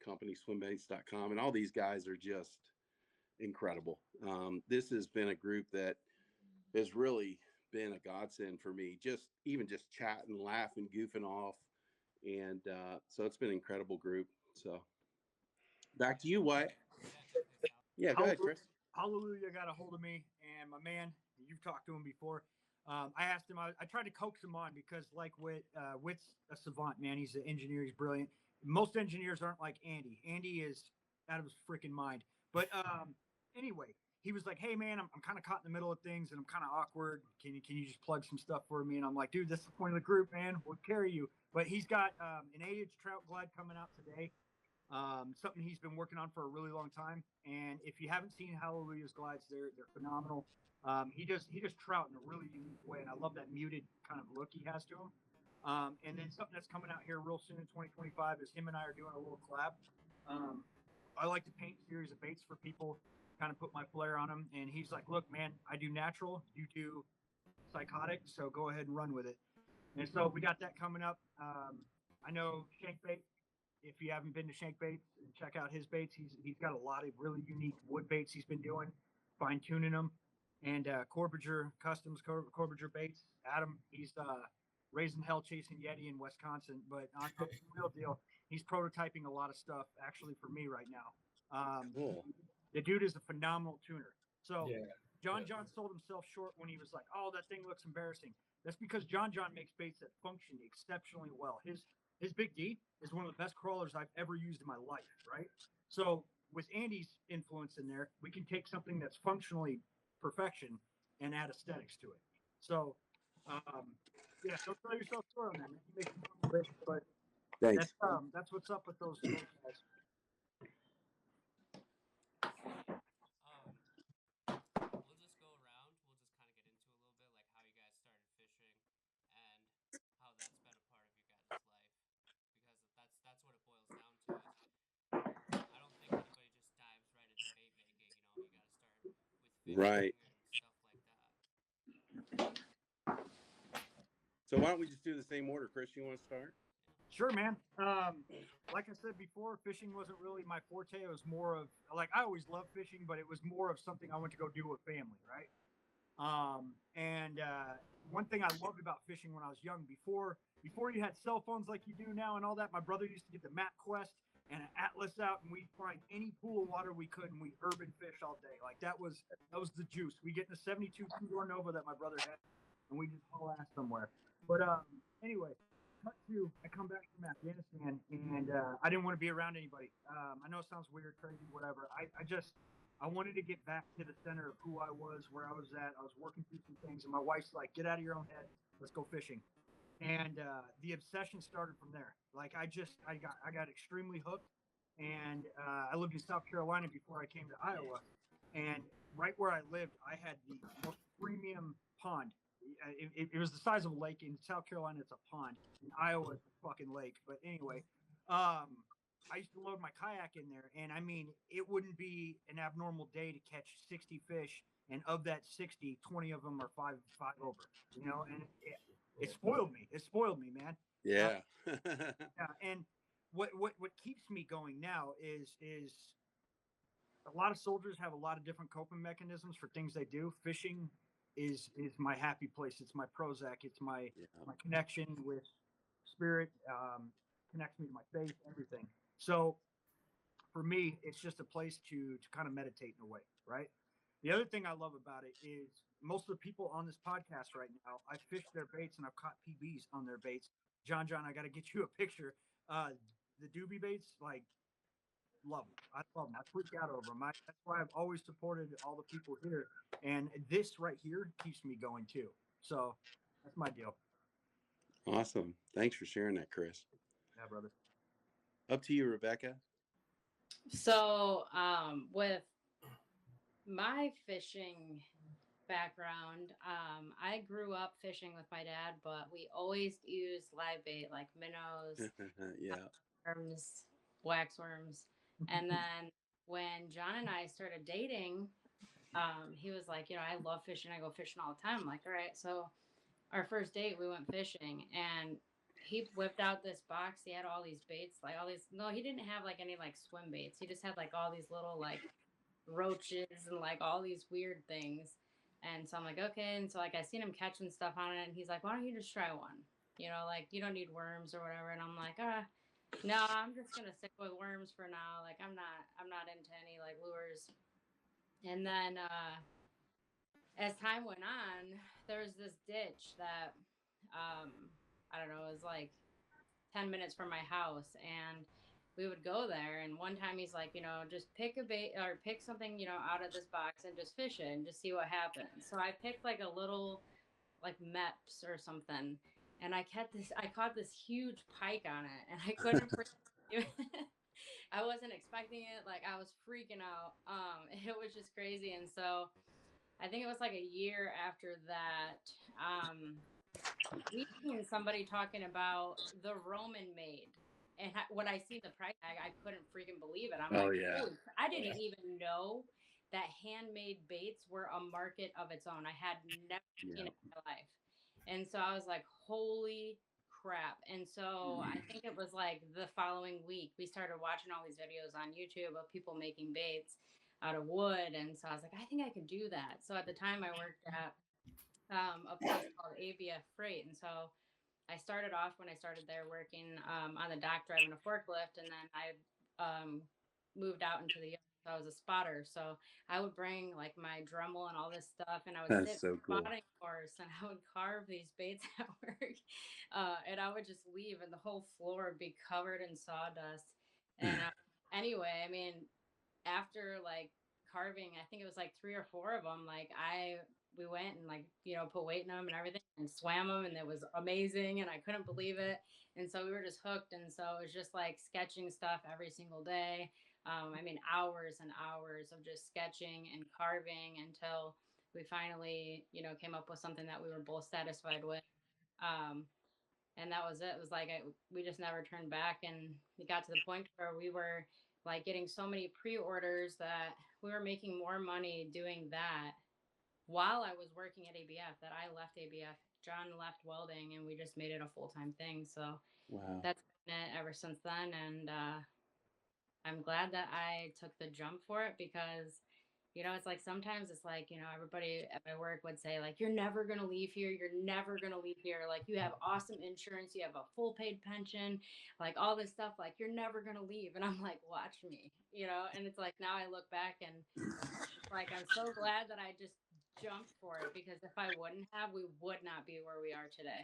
Speaker 2: company, swimbaits.com. And all these guys are just incredible. This has been a group that has really been a godsend for me, just chatting, laughing, goofing off. And so it's been an incredible group. So back to you, Wyatt. Yeah, go ahead, Chris.
Speaker 3: Hallelujah got a hold of me, and my man, you've talked to him before. I asked him, I tried to coax him on because, like Whit's a savant, man. He's an engineer. He's brilliant. Most engineers aren't like Andy. Andy is out of his freaking mind. But anyway, he was like, hey, man, I'm kind of caught in the middle of things, and I'm kind of awkward. Can you just plug some stuff for me? And I'm like, dude, this is the point of the group, man. We'll carry you. But he's got an 8-inch trout glide coming out today. Something he's been working on for a really long time. And if you haven't seen Hallelujah's glides, they're phenomenal. He does trout in a really unique way, and I love that muted kind of look he has to him. And then something that's coming out here real soon in 2025 is him and I are doing a little collab. I like to paint a series of baits for people, kind of put my flair on them. And he's like, look, man, I do natural, you do psychotic, so go ahead and run with it. And so we got that coming up. I know Shankbait. If you haven't been to Shankbait, check out his baits. He's got a lot of really unique wood baits he's been doing, fine tuning them. And Corbiger Customs, Corbiger Baits. Adam, he's raising hell chasing Yeti in Wisconsin. But on the real deal, he's prototyping a lot of stuff actually for me right now.
Speaker 2: Cool.
Speaker 3: The dude is a phenomenal tuner. So
Speaker 4: Yeah.
Speaker 3: John sold himself short when he was like, "Oh, that thing looks embarrassing." That's because John makes baits that function exceptionally well. His Big D is one of the best crawlers I've ever used in my life, right? So with Andy's influence in there, we can take something that's functionally perfection and add aesthetics to it. So, yeah, don't sell yourself short on that, man. You make some wonderful baits, but
Speaker 2: Thanks.
Speaker 3: that's what's up with those guys.
Speaker 1: We'll just go around. We'll just kind of get into a little bit like how you guys started fishing and how that's been a part of your guys' life, because that's what it boils down to. Is I don't think anybody just dives right into bait making. You got to start with fishing
Speaker 2: Right.
Speaker 1: and stuff like that.
Speaker 2: So why don't we just do the same order? Chris, you want to start?
Speaker 3: Sure, man. Like I said before, fishing wasn't really my forte. It was more of like I always loved fishing, but it was more of something I went to go do with family, right? And one thing I loved about fishing when I was young, before you had cell phones like you do now and all that, my brother used to get the MapQuest and an atlas out, and we'd find any pool of water we could, and we urban fish all day. Like that was the juice. We get in a 72 two-door Nova that my brother had, and we just haul ass somewhere. But anyway. Cut to, I come back from Afghanistan, and I didn't want to be around anybody. I know it sounds weird, crazy, whatever. I wanted to get back to the center of who I was, where I was at. I was working through some things, and my wife's like, "Get out of your own head. Let's go fishing." And the obsession started from there. Like I got extremely hooked, and I lived in South Carolina before I came to Iowa, and right where I lived, I had the most premium pond. It was the size of a lake. In South Carolina, it's a pond. In Iowa, it's a fucking lake. But anyway, I used to load my kayak in there, and I mean, it wouldn't be an abnormal day to catch 60 fish, and of that 60, 20 of them are five over. And it spoiled me. It spoiled me, man.
Speaker 2: Yeah.
Speaker 3: Yeah, and what keeps me going now is a lot of soldiers have a lot of different coping mechanisms for things they do. Fishing is my happy place. It's my Prozac. It's my connection with spirit. Connects me to my faith. Everything. So for me, it's just a place to kind of meditate in a way, right? The other thing I love about it is most of the people on this podcast right now, I fished their baits and I've caught PBs on their baits. John, I got to get you a picture. The doobie baits, like, love them. I love them. I freak out over them. That's why I've always supported all the people here. And this right here keeps me going too. So that's my deal.
Speaker 2: Awesome. Thanks for sharing that, Chris.
Speaker 3: Yeah, brother.
Speaker 2: Up to you, Rebecca.
Speaker 6: So, with my fishing background, I grew up fishing with my dad, but we always used live bait like minnows,
Speaker 2: Yeah.
Speaker 6: worms, waxworms. And then when John and I started dating, he was like, I love fishing. I go fishing all the time. I'm like, all right. So our first date, we went fishing, and he whipped out this box. He had all these baits, like all these. No, he didn't have like any like swim baits. He just had like all these little like roaches and like all these weird things. And so I'm like, okay. And so like I seen him catching stuff on it, and he's like, why don't you just try one? Like you don't need worms or whatever. And I'm like, no, I'm just gonna stick with worms for now. Like I'm not into any like lures. And then as time went on, there was this ditch that I don't know, it was like 10 minutes from my house, and we would go there. And one time he's like, just pick a bait or pick something, out of this box and just fish it and just see what happens. So I picked like a little like Meps or something, and I caught this huge pike on it, and I couldn't I wasn't expecting it. Like I was freaking out. It was just crazy. And so I think it was like a year after that. We seen somebody talking about the Roman made, and when I see the price tag, I couldn't freaking believe it. I'm
Speaker 2: Oh,
Speaker 6: like,
Speaker 2: yeah.
Speaker 6: I didn't even know that handmade baits were a market of its own. I had never seen it in my life, and so I was like, holy crap. And so I think it was like the following week we started watching all these videos on YouTube of people making baits out of wood, and so I was like, I think I could do that. So at the time I worked at a place called ABF Freight, and so I started off when I started there working on the dock driving a forklift, and then I moved out into the yard. So I was a spotter. So I would bring like my Dremel and all this stuff, and I would
Speaker 2: That's
Speaker 6: sit
Speaker 2: so cool.
Speaker 6: spotting course, and I would carve these baits at work, and I would just leave, and the whole floor would be covered in sawdust. And anyway, I mean, after like carving, I think it was like 3 or 4 of them. Like we went and like, put weight in them and everything and swam them, and it was amazing. And I couldn't believe it. And so we were just hooked. And so it was just like sketching stuff every single day. I mean, hours and hours of just sketching and carving until we finally, came up with something that we were both satisfied with. And that was it. It was like we just never turned back, and it got to the point where we were like getting so many pre-orders that we were making more money doing that while I was working at ABF, that I left ABF. John left welding, and we just made it a full-time thing. So
Speaker 2: Wow.
Speaker 6: that's been it ever since then. And I'm glad that I took the jump for it, because it's like sometimes it's like, everybody at my work would say, like, you're never going to leave here. You're never going to leave here. Like, you have awesome insurance. You have a full paid pension, like all this stuff. Like, you're never going to leave. And I'm like, watch me, and it's like now I look back and it's like I'm so glad that I just jumped for it, because if I wouldn't have, we would not be where we are today.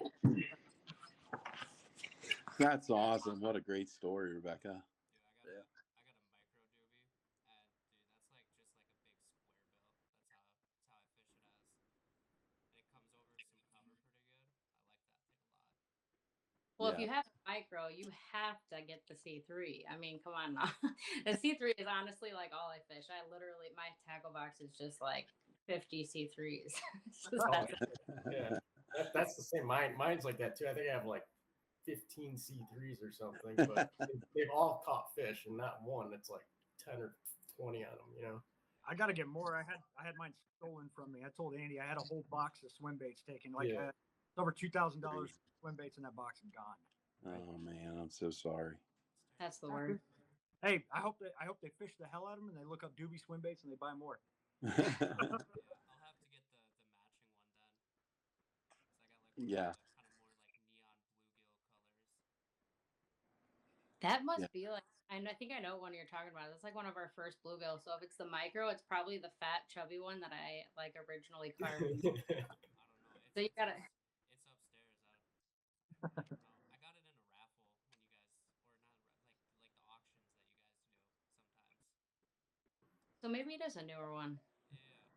Speaker 2: That's awesome. What a great story, Rebecca.
Speaker 1: Dude, I got a micro doobie, and dude, that's like just like a big square bill. That's how I fish it as. And it comes over some cover pretty good. I like that thing a lot.
Speaker 6: Well, if
Speaker 2: Yeah.
Speaker 6: you have a micro, you have to get the C3. I mean, come on now. The C3 is honestly like all I fish. I literally, my tackle box is just like 50 C3s.
Speaker 4: Yeah, that's the same. Mine's like that too. I think I have like 15 C3s or something, but they've all caught fish, and not one that's like 10 or 20 on them.
Speaker 3: I got to get more. I had mine stolen from me. I told Andy I had a whole box of swim baits taken. Like it's over $2,000 swim baits in that box and gone.
Speaker 2: Oh man, I'm so sorry.
Speaker 6: That's the word.
Speaker 3: Hey, I hope they fish the hell out of them and they look up doobie swim baits and they buy more.
Speaker 1: Yeah, I'll have to get the matching one then. 'Cause I got like
Speaker 2: Yeah.
Speaker 1: kind of more like neon bluegill colors.
Speaker 6: That must be like, and I think I know what you're talking about. It's like one of our first bluegill. So if it's the micro, it's probably the fat, chubby one that I like originally carved.
Speaker 1: I don't know.
Speaker 6: So you gotta.
Speaker 1: It's upstairs. I don't know. I got it in a raffle when you guys, or not like the auctions that you guys do sometimes.
Speaker 6: So maybe it is a newer one.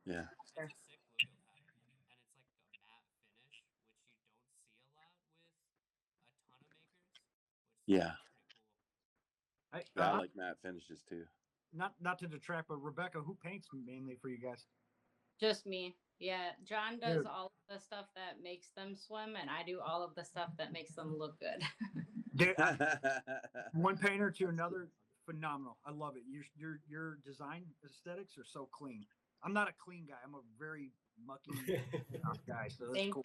Speaker 1: Yeah.
Speaker 2: Yeah.
Speaker 1: It's a sick bluegill pattern, and it's like a matte finish, which you don't see a lot with a ton of makers.
Speaker 2: Yeah.
Speaker 1: Pretty cool.
Speaker 2: I like matte finishes too.
Speaker 3: Not to detract, but Rebecca, who paints mainly for you guys?
Speaker 6: Just me. Yeah, John does all of the stuff that makes them swim, and I do all of the stuff that makes them look good.
Speaker 3: One painter to another, phenomenal. I love it. Your design aesthetics are so clean. I'm not a clean guy. I'm a very mucky guy. So that's cool.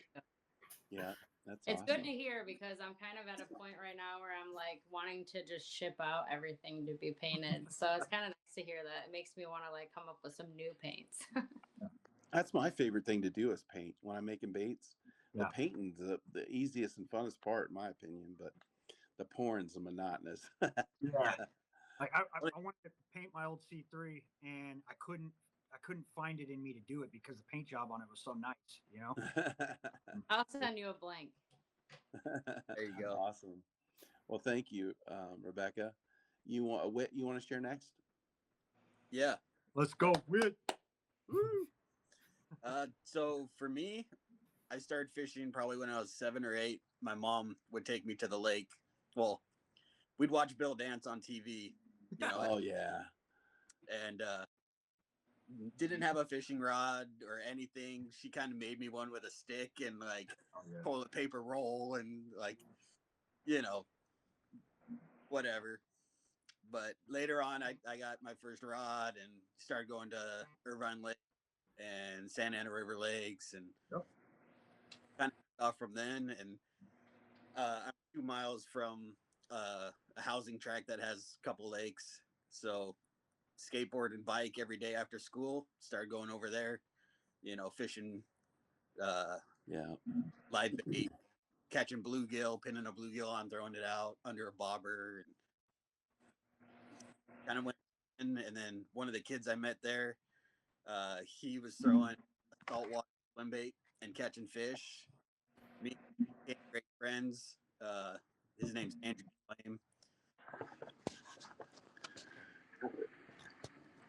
Speaker 6: You.
Speaker 2: Yeah, that's
Speaker 6: It's
Speaker 2: awesome.
Speaker 6: good to hear, because I'm kind of at a point right now where I'm like wanting to just ship out everything to be painted. So it's kind of nice to hear that. It makes me want to like come up with some new paints.
Speaker 2: That's my favorite thing to do is paint when I'm making baits. The painting's the easiest and funnest part, in my opinion, but the pouring's the monotonous.
Speaker 3: Yeah. Like I wanted to paint my old C3 and I couldn't find it in me to do it because the paint job on it was so nice,
Speaker 6: I'll send you a blank.
Speaker 5: There you go.
Speaker 2: Awesome. Well, thank you, Rebecca. You want to share next?
Speaker 5: Yeah.
Speaker 3: Let's go. Whit.
Speaker 5: Woo. So for me, I started fishing probably when I was 7 or 8. My mom would take me to the lake. Well, we'd watch Bill dance on TV.
Speaker 2: Oh yeah.
Speaker 5: And didn't have a fishing rod or anything. She kind of made me one with a stick and like toilet paper roll and like, you know, whatever. But later on, I got my first rod and started going to Irvine Lake and Santa Ana River Lakes and kind of off from then. And I'm 2 miles from a housing tract that has a couple lakes. So skateboard and bike every day after school. Started going over there, fishing live bait, catching bluegill, pinning a bluegill on, throwing it out under a bobber, and kind of went in. And then one of the kids I met there, he was throwing saltwater swim bait and catching fish. Me became great friends. His name's Andrew Flame.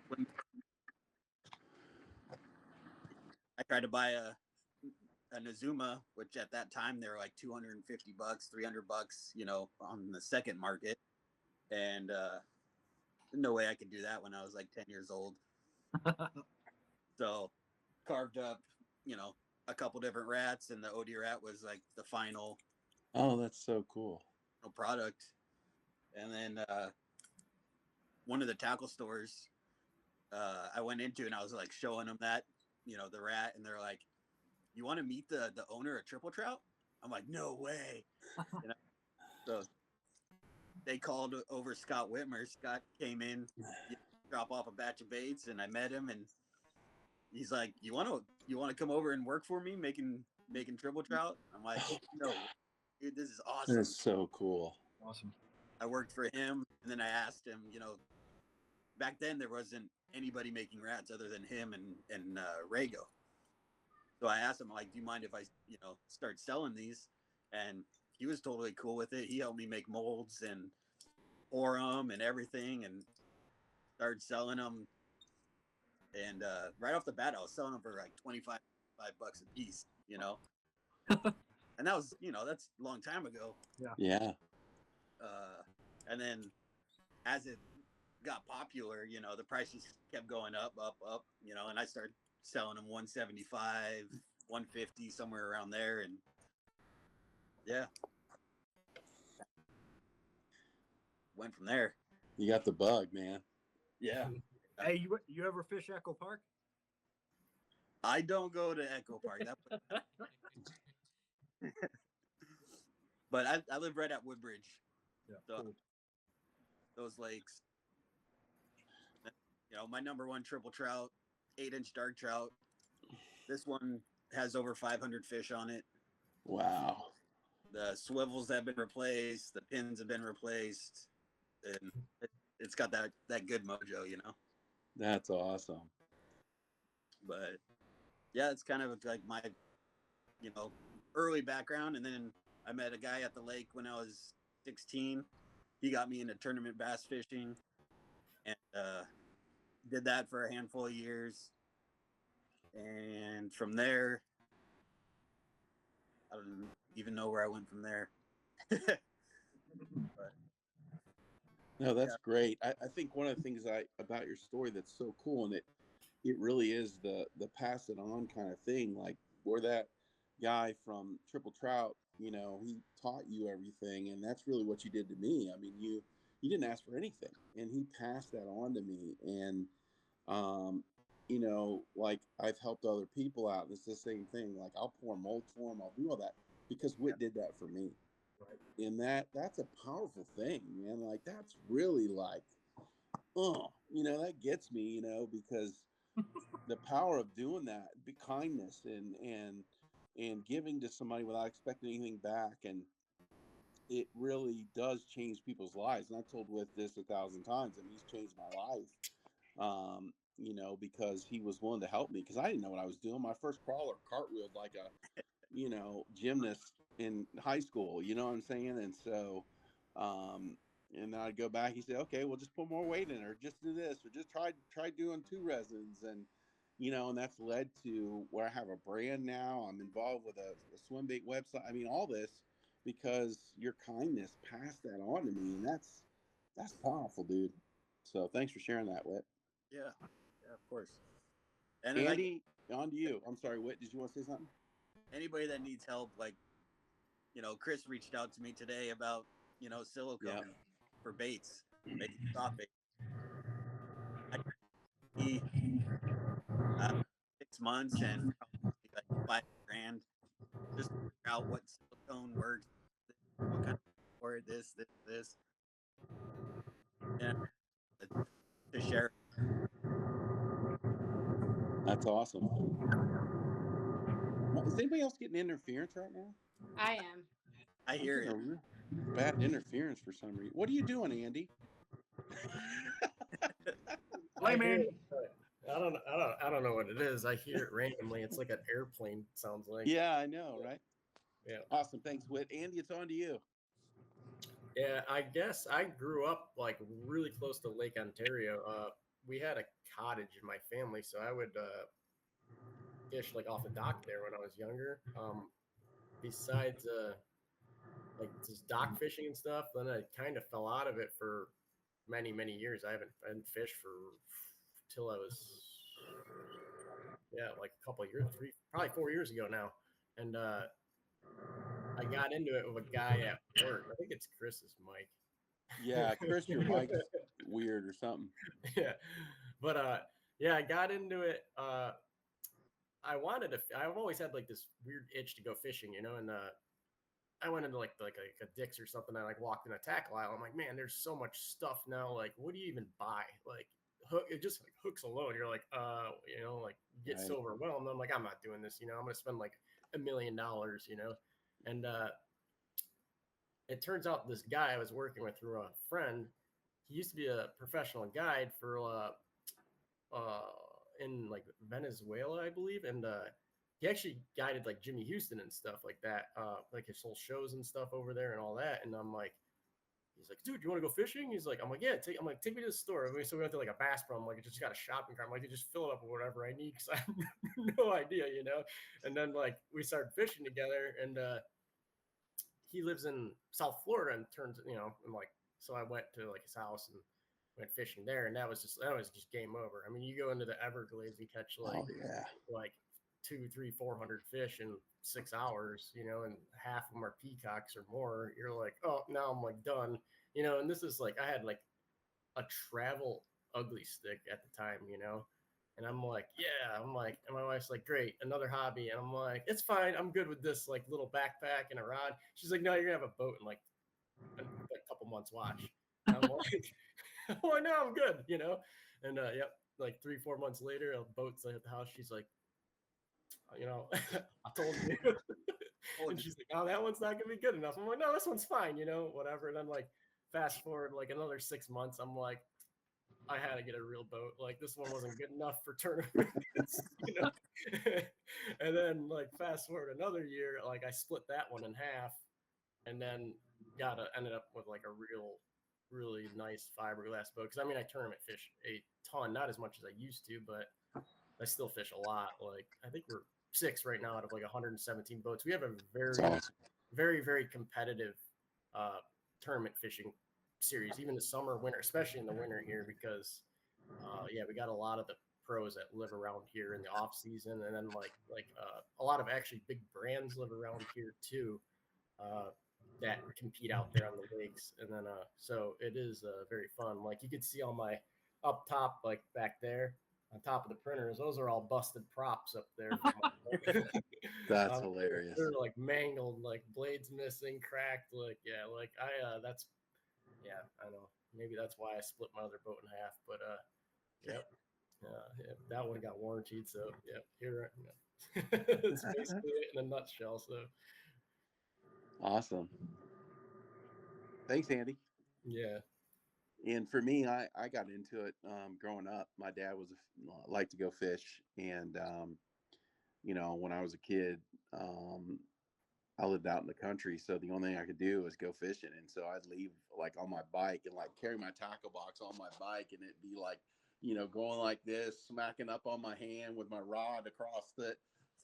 Speaker 5: When I tried to buy a Nazuma, which at that time they were like $250, $300, on the second market, and no way I could do that when I was like 10 years old. So carved up, a couple different rats, and the OD rat was like the final.
Speaker 2: Oh, that's so cool.
Speaker 5: Product. And then one of the tackle stores I went into, and I was like showing them that, the rat, and they're like, "You want to meet the owner of Triple Trout?" I'm like, "No way." So they called over Scott Whitmer. Scott came in, drop off a batch of baits, and I met him, and he's like, "You want to come over and work for me, making Triple Trout?" I'm like, "No, dude, this is awesome."
Speaker 2: That's so cool.
Speaker 3: Awesome.
Speaker 5: I worked for him, and then I asked him, back then there wasn't anybody making rats other than him and Rago. So I asked him, like, "Do you mind if I, start selling these?" And he was totally cool with it. He helped me make molds and pour them and everything, and started selling them. And right off the bat, I was selling them for like $25 a piece, and that was, that's a long time ago.
Speaker 2: Yeah.
Speaker 5: And then as it got popular, the prices kept going up, and I started selling them 175, 150, somewhere around there. And yeah, went from there.
Speaker 2: You got the bug, man.
Speaker 5: Yeah.
Speaker 3: Hey, you ever fish Echo Park?
Speaker 5: I don't go to Echo Park. But I live right at Woodbridge.
Speaker 3: Yeah.
Speaker 5: So
Speaker 3: Cool.
Speaker 5: those lakes. My number one triple trout, 8-inch dark trout. This one has over 500 fish on it.
Speaker 2: Wow.
Speaker 5: The swivels have been replaced. The pins have been replaced. And it's got that good mojo,
Speaker 2: That's awesome.
Speaker 5: But yeah, it's kind of like my, early background. And then I met a guy at the lake when I was 16. He got me into tournament bass fishing, and did that for a handful of years. And from there, I don't even know where I went from there. But,
Speaker 2: No, that's great. I think one of the things about your story that's so cool, and it really is the pass it on kind of thing. Like, where that guy from Triple Trout, he taught you everything, and that's really what you did to me. I mean, you didn't ask for anything, and he passed that on to me. And like, I've helped other people out, and it's the same thing. Like, I'll pour molds for them, I'll do all that because Whit did that for me. Right. And that's a powerful thing, man. Like, that's really like, that gets me, because the power of doing that, be kindness and giving to somebody without expecting anything back, and it really does change people's lives. And I've told Whit this 1,000 times, and he's changed my life. Because he was willing to help me, because I didn't know what I was doing. My first crawler cartwheeled like a, gymnast in high school, you know what I'm saying? And so, and then I'd go back, he said, "Okay, well, just put more weight in, or just do this, or just try doing 2 resins." And, and that's led to where I have a brand now. I'm involved with a swim bait website. I mean, all this because your kindness passed that on to me. And that's powerful, dude. So thanks for sharing that, Whit.
Speaker 5: yeah, of course. And then, like,
Speaker 2: Andy, on to you. I'm sorry, Whit, did you want to say something?
Speaker 5: anybody that needs help, like, Chris reached out to me today about, silicone for baits, making soft bait. He 6 months and probably like 5 grand just to figure out what silicone works, what kind of for it, this, and to share.
Speaker 2: That's awesome. Is anybody else getting interference right now?
Speaker 6: I am.
Speaker 5: I
Speaker 2: I'm
Speaker 5: hear
Speaker 2: getting
Speaker 5: it.
Speaker 2: a real bad interference for some reason. What are you doing, Andy?
Speaker 3: Lay
Speaker 4: I hear
Speaker 3: man.
Speaker 4: it, but I don't know what it is. I hear it randomly. It's like an airplane. Sounds like.
Speaker 2: Yeah, I know, right?
Speaker 4: Yeah.
Speaker 2: Awesome. Thanks, Whit. Andy, it's on to you.
Speaker 4: Yeah, I guess I grew up like really close to Lake Ontario. We had a cottage in my family, so I would fish like off the dock there when I was younger. Besides like just dock fishing and stuff, then I kind of fell out of it for many years. I hadn't fished for till I was like a couple of years, probably 4 years ago now, and I got into it with a guy at work. I think it's Chris's mic.
Speaker 2: Yeah, Chris, your mic's weird or something.
Speaker 4: Yeah, but yeah, I got into it. I've always had like this weird itch to go fishing, and I went into like a Dick's or something. I like walked in a tackle aisle. I'm like, man, there's so much stuff now. Like, what do you even buy? Like, hook, it just like hooks alone. You're like, like get
Speaker 2: Right.
Speaker 4: so overwhelmed. I'm like, I'm not doing this. I'm gonna spend like $1 million. And it turns out this guy I was working with through a friend, he used to be a professional guide for in like Venezuela, I believe, and he actually guided like Jimmy Houston and stuff like that, like his whole shows and stuff over there and all that. And I'm like, he's like, dude, you want to go fishing? He's like, I'm like, yeah. Take me to the store. I mean, so we went to like a Bass Pro. I'm like, I just got a shopping cart. I'm like, just fill it up with whatever I need because I have no idea, And then like we started fishing together, and he lives in South Florida, and and like, so I went to like his house and went fishing there, and that was just game over. I mean, you go into the Everglades and catch like 200, 300, 400 fish in 6 hours, and half of them are peacocks or more. You're like, oh, now I'm like done, And this is like I had like a travel ugly stick at the time, And I'm like, yeah, and my wife's like, great, another hobby. And I'm like, it's fine. I'm good with this like little backpack and a rod. She's like, no, you're gonna have a boat in like a couple months. Watch. And I'm like, oh, no, I'm good, And yep, like 3-4 months later, a boat's at the house. She's like, I told you. And she's like, oh, that one's not gonna be good enough. I'm like, no, this one's fine, whatever. And then like fast forward like another 6 months, I'm like, I had to get a real boat. Like this one wasn't good enough for tournaments, And then like fast forward another year, like I split that one in half, and then ended up with like a really nice fiberglass boat. Because I mean, I tournament fish a ton, not as much as I used to, but I still fish a lot. Like I think we're 6 right now out of like 117 boats. We have a very competitive tournament fishing series, even the summer, winter, especially in the winter here, because we got a lot of the pros that live around here in the off season, and then like a lot of actually big brands live around here too, that compete out there on the lakes. And then so it is very fun. Like you can see on my up top, like back there on top of the printers, those are all busted props up there.
Speaker 2: That's hilarious.
Speaker 4: They're like mangled, like blades missing, cracked. Like like that's I know. Maybe that's why I split my other boat in half. But yep. That one got warranted. So yeah, here. It's basically it in a nutshell. So
Speaker 2: Awesome. Thanks, Andy.
Speaker 4: yeah.
Speaker 2: And for me, I got into it growing up. My dad liked to go fish, and when I was a kid, I lived out in the country, so the only thing I could do was go fishing. And so I'd leave like on my bike and like carry my tackle box on my bike, and it'd be like, going like this, smacking up on my hand with my rod across the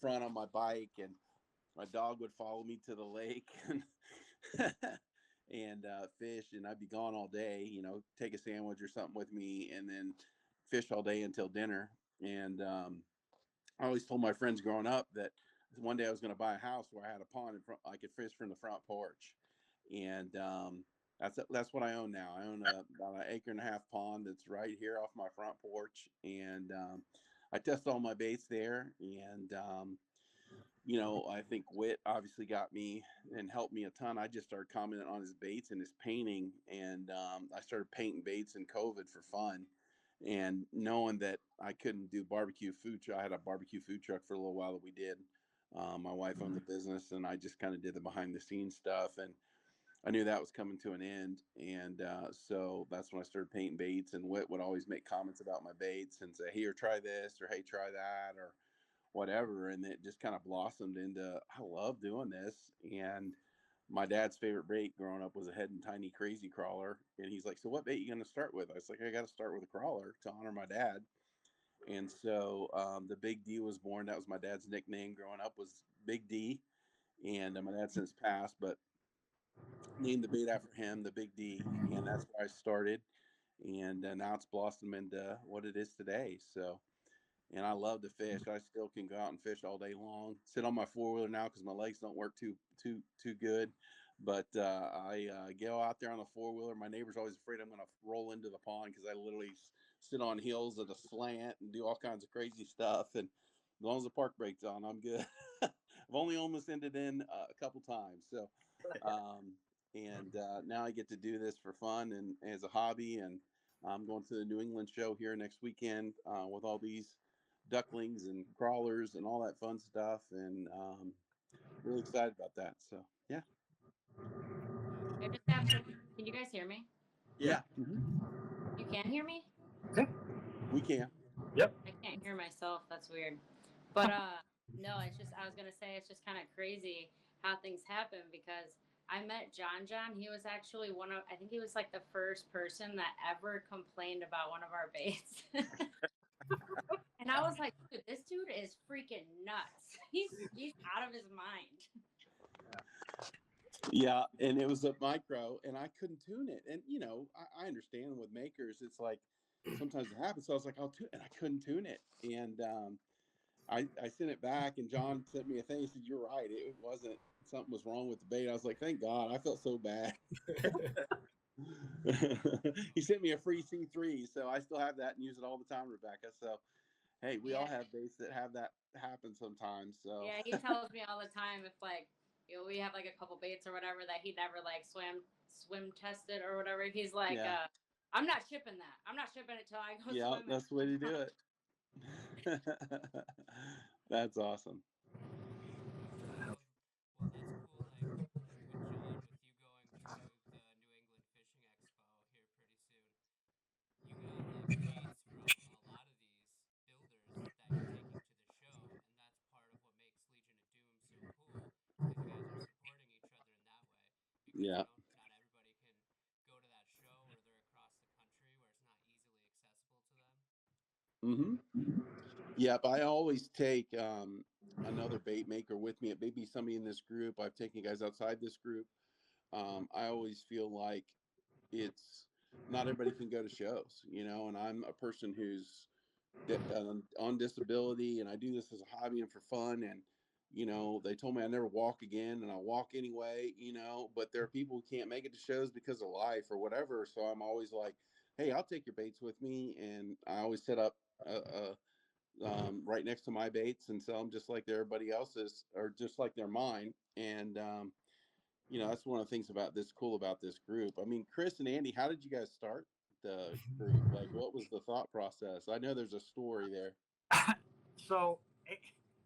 Speaker 2: front on my bike, and my dog would follow me to the lake and and fish, and I'd be gone all day. Take a sandwich or something with me, and then fish all day until dinner. And I always told my friends growing up that one day I was going to buy a house where I had a pond in front. I could fish from the front porch, and that's what I own now. I own about an acre and a half pond that's right here off my front porch, and I test all my baits there. And I think Wit obviously got me and helped me a ton. I just started commenting on his baits and his painting, and I started painting baits in COVID for fun. And knowing that I couldn't do barbecue food, I had a barbecue food truck for a little while that we did. My wife owns a business, and I just kind of did the behind the scenes stuff. And I knew that was coming to an end, and so that's when I started painting baits. And Whit would always make comments about my baits and say, "Here, try this," or "Hey, try that," or whatever. And it just kind of blossomed into, I love doing this. And my dad's favorite bait growing up was a head and tiny crazy crawler. And he's like, "So what bait you going to start with?" I was like, "I got to start with a crawler to honor my dad." And so the Big D was born. That was my dad's nickname growing up, was Big D. And my dad since passed, but named the bait after him, the Big D. And that's where I started. And now it's blossomed into what it is today. So, and I love to fish. I still can go out and fish all day long. Sit on my four-wheeler now because my legs don't work too good. But I go out there on the four-wheeler. My neighbor's always afraid I'm going to roll into the pond because I literally sit on hills at a slant and do all kinds of crazy stuff. And as long as the park brake's on, I'm good. I've only almost ended in a couple times. So, now I get to do this for fun and as a hobby. And I'm going to the New England show here next weekend with all these ducklings and crawlers and all that fun stuff, and really excited about that. So yeah.
Speaker 6: I just have to. Can you guys hear me?
Speaker 5: Yeah.
Speaker 6: You can hear me?
Speaker 2: We can.
Speaker 3: Yep.
Speaker 6: I can't hear myself. That's weird. But no, it's just I was gonna say it's just kind of crazy how things happen because I met John. He was actually I think he was like the first person that ever complained about one of our baits. And I was like, dude, this dude is freaking nuts. He's out of his mind.
Speaker 2: Yeah, and it was a micro, and I couldn't tune it. And I understand with makers, it's like sometimes it happens. So I was like, I'll tune, and I couldn't tune it. And I sent it back, and John sent me a thing. He said, "You're right. It wasn't something was wrong with the bait." I was like, "Thank God." I felt so bad. He sent me a free C3, so I still have that and use it all the time, Rebecca. So hey, we all have baits that have that happen sometimes. So
Speaker 6: Yeah, he tells me all the time if we have like a couple baits or whatever that he never like swim tested or whatever. He's like,
Speaker 2: yeah,
Speaker 6: I'm not shipping that. I'm not shipping it till I go
Speaker 2: yeah,
Speaker 6: swimming.
Speaker 2: that's the way to do it. That's awesome.
Speaker 1: Well, that's cool. Like with John, with you going to the New England Fishing Expo here pretty soon, you got baits from a lot of these builders that you're taking to the show, and that's part of what makes Legion of Doom so cool because you guys are supporting each other in that way. Because
Speaker 2: Yeah.
Speaker 1: not everybody can go to that show, or they're across the country where it's not easily accessible to them.
Speaker 2: Yep. I always take another bait maker with me. It may be somebody in this group. I've taken guys outside this group. I always feel like it's not everybody can go to shows, and I'm a person who's on disability, and I do this as a hobby and for fun. And they told me I never walk again, and I walk anyway. But there are people who can't make it to shows because of life or whatever. So I'm always like, "Hey, I'll take your baits with me," and I always set up right next to my baits and sell them just like everybody else's, or just like they're mine. And that's one of the things about this cool about this group. I mean, Chris and Andy, how did you guys start the group? Like, what was the thought process? I know there's a story there.
Speaker 3: So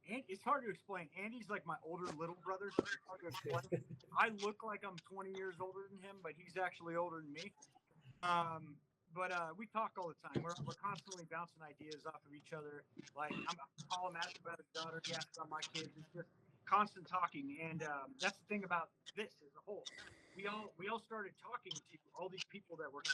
Speaker 3: it's hard to explain. Andy's like my older little brother. So it's hard to explain. I look like I'm 20 years older than him, but he's actually older than me. But we talk all the time. We're constantly bouncing ideas off of each other. Like I'm call him, ask about his daughter, he asks about my kids. It's just constant talking. And that's the thing about this as a whole. We all started talking to all these people that are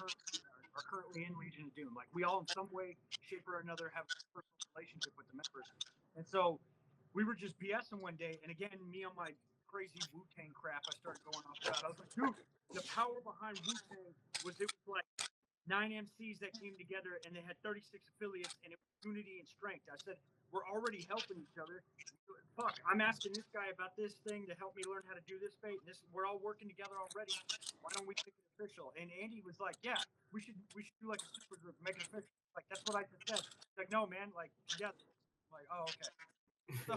Speaker 3: currently in Legion of Doom. Like we all in some way, shape, or another have a personal relationship with the members. And so we were just BSing one day, and again, me on my crazy Wu-Tang crap, I started going off about. I was like, dude, the power behind Wu-Tang was like 9 MCs that came together, and they had 36 affiliates, and it was unity and strength. I said, we're already helping each other. Fuck, I'm asking this guy about this thing to help me learn how to do this bait. We're all working together already. Why don't we make it official? And Andy was like, yeah, we should do like a super group, make it official. Like, that's what I just said. He's like, no, man, like together. I'm like, oh, okay. So,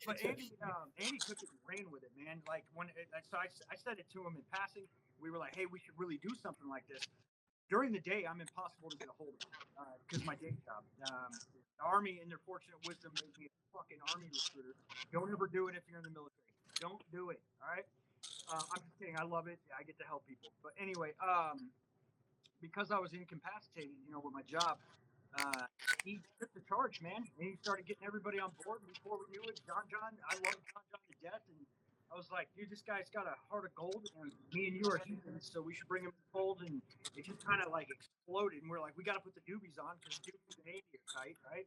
Speaker 3: but Andy took it and ran with it, man. Like so I said it to him in passing. We were like, hey, we should really do something like this. During the day, I'm impossible to get a hold of because my day job. The Army, in their fortunate wisdom, made me a fucking Army recruiter. Don't ever do it if you're in the military. Don't do it. All right. I'm just kidding. I love it. I get to help people. But anyway, because I was incapacitated, with my job, he took the charge, man, and he started getting everybody on board. And before we knew it, John, I love John to death, and I was like, dude, this guy's got a heart of gold, and me and you are heathens, so we should bring him in the fold. And it just kind of like exploded, and we're like, we got to put the doobies on because doobies and Andy are tight, right?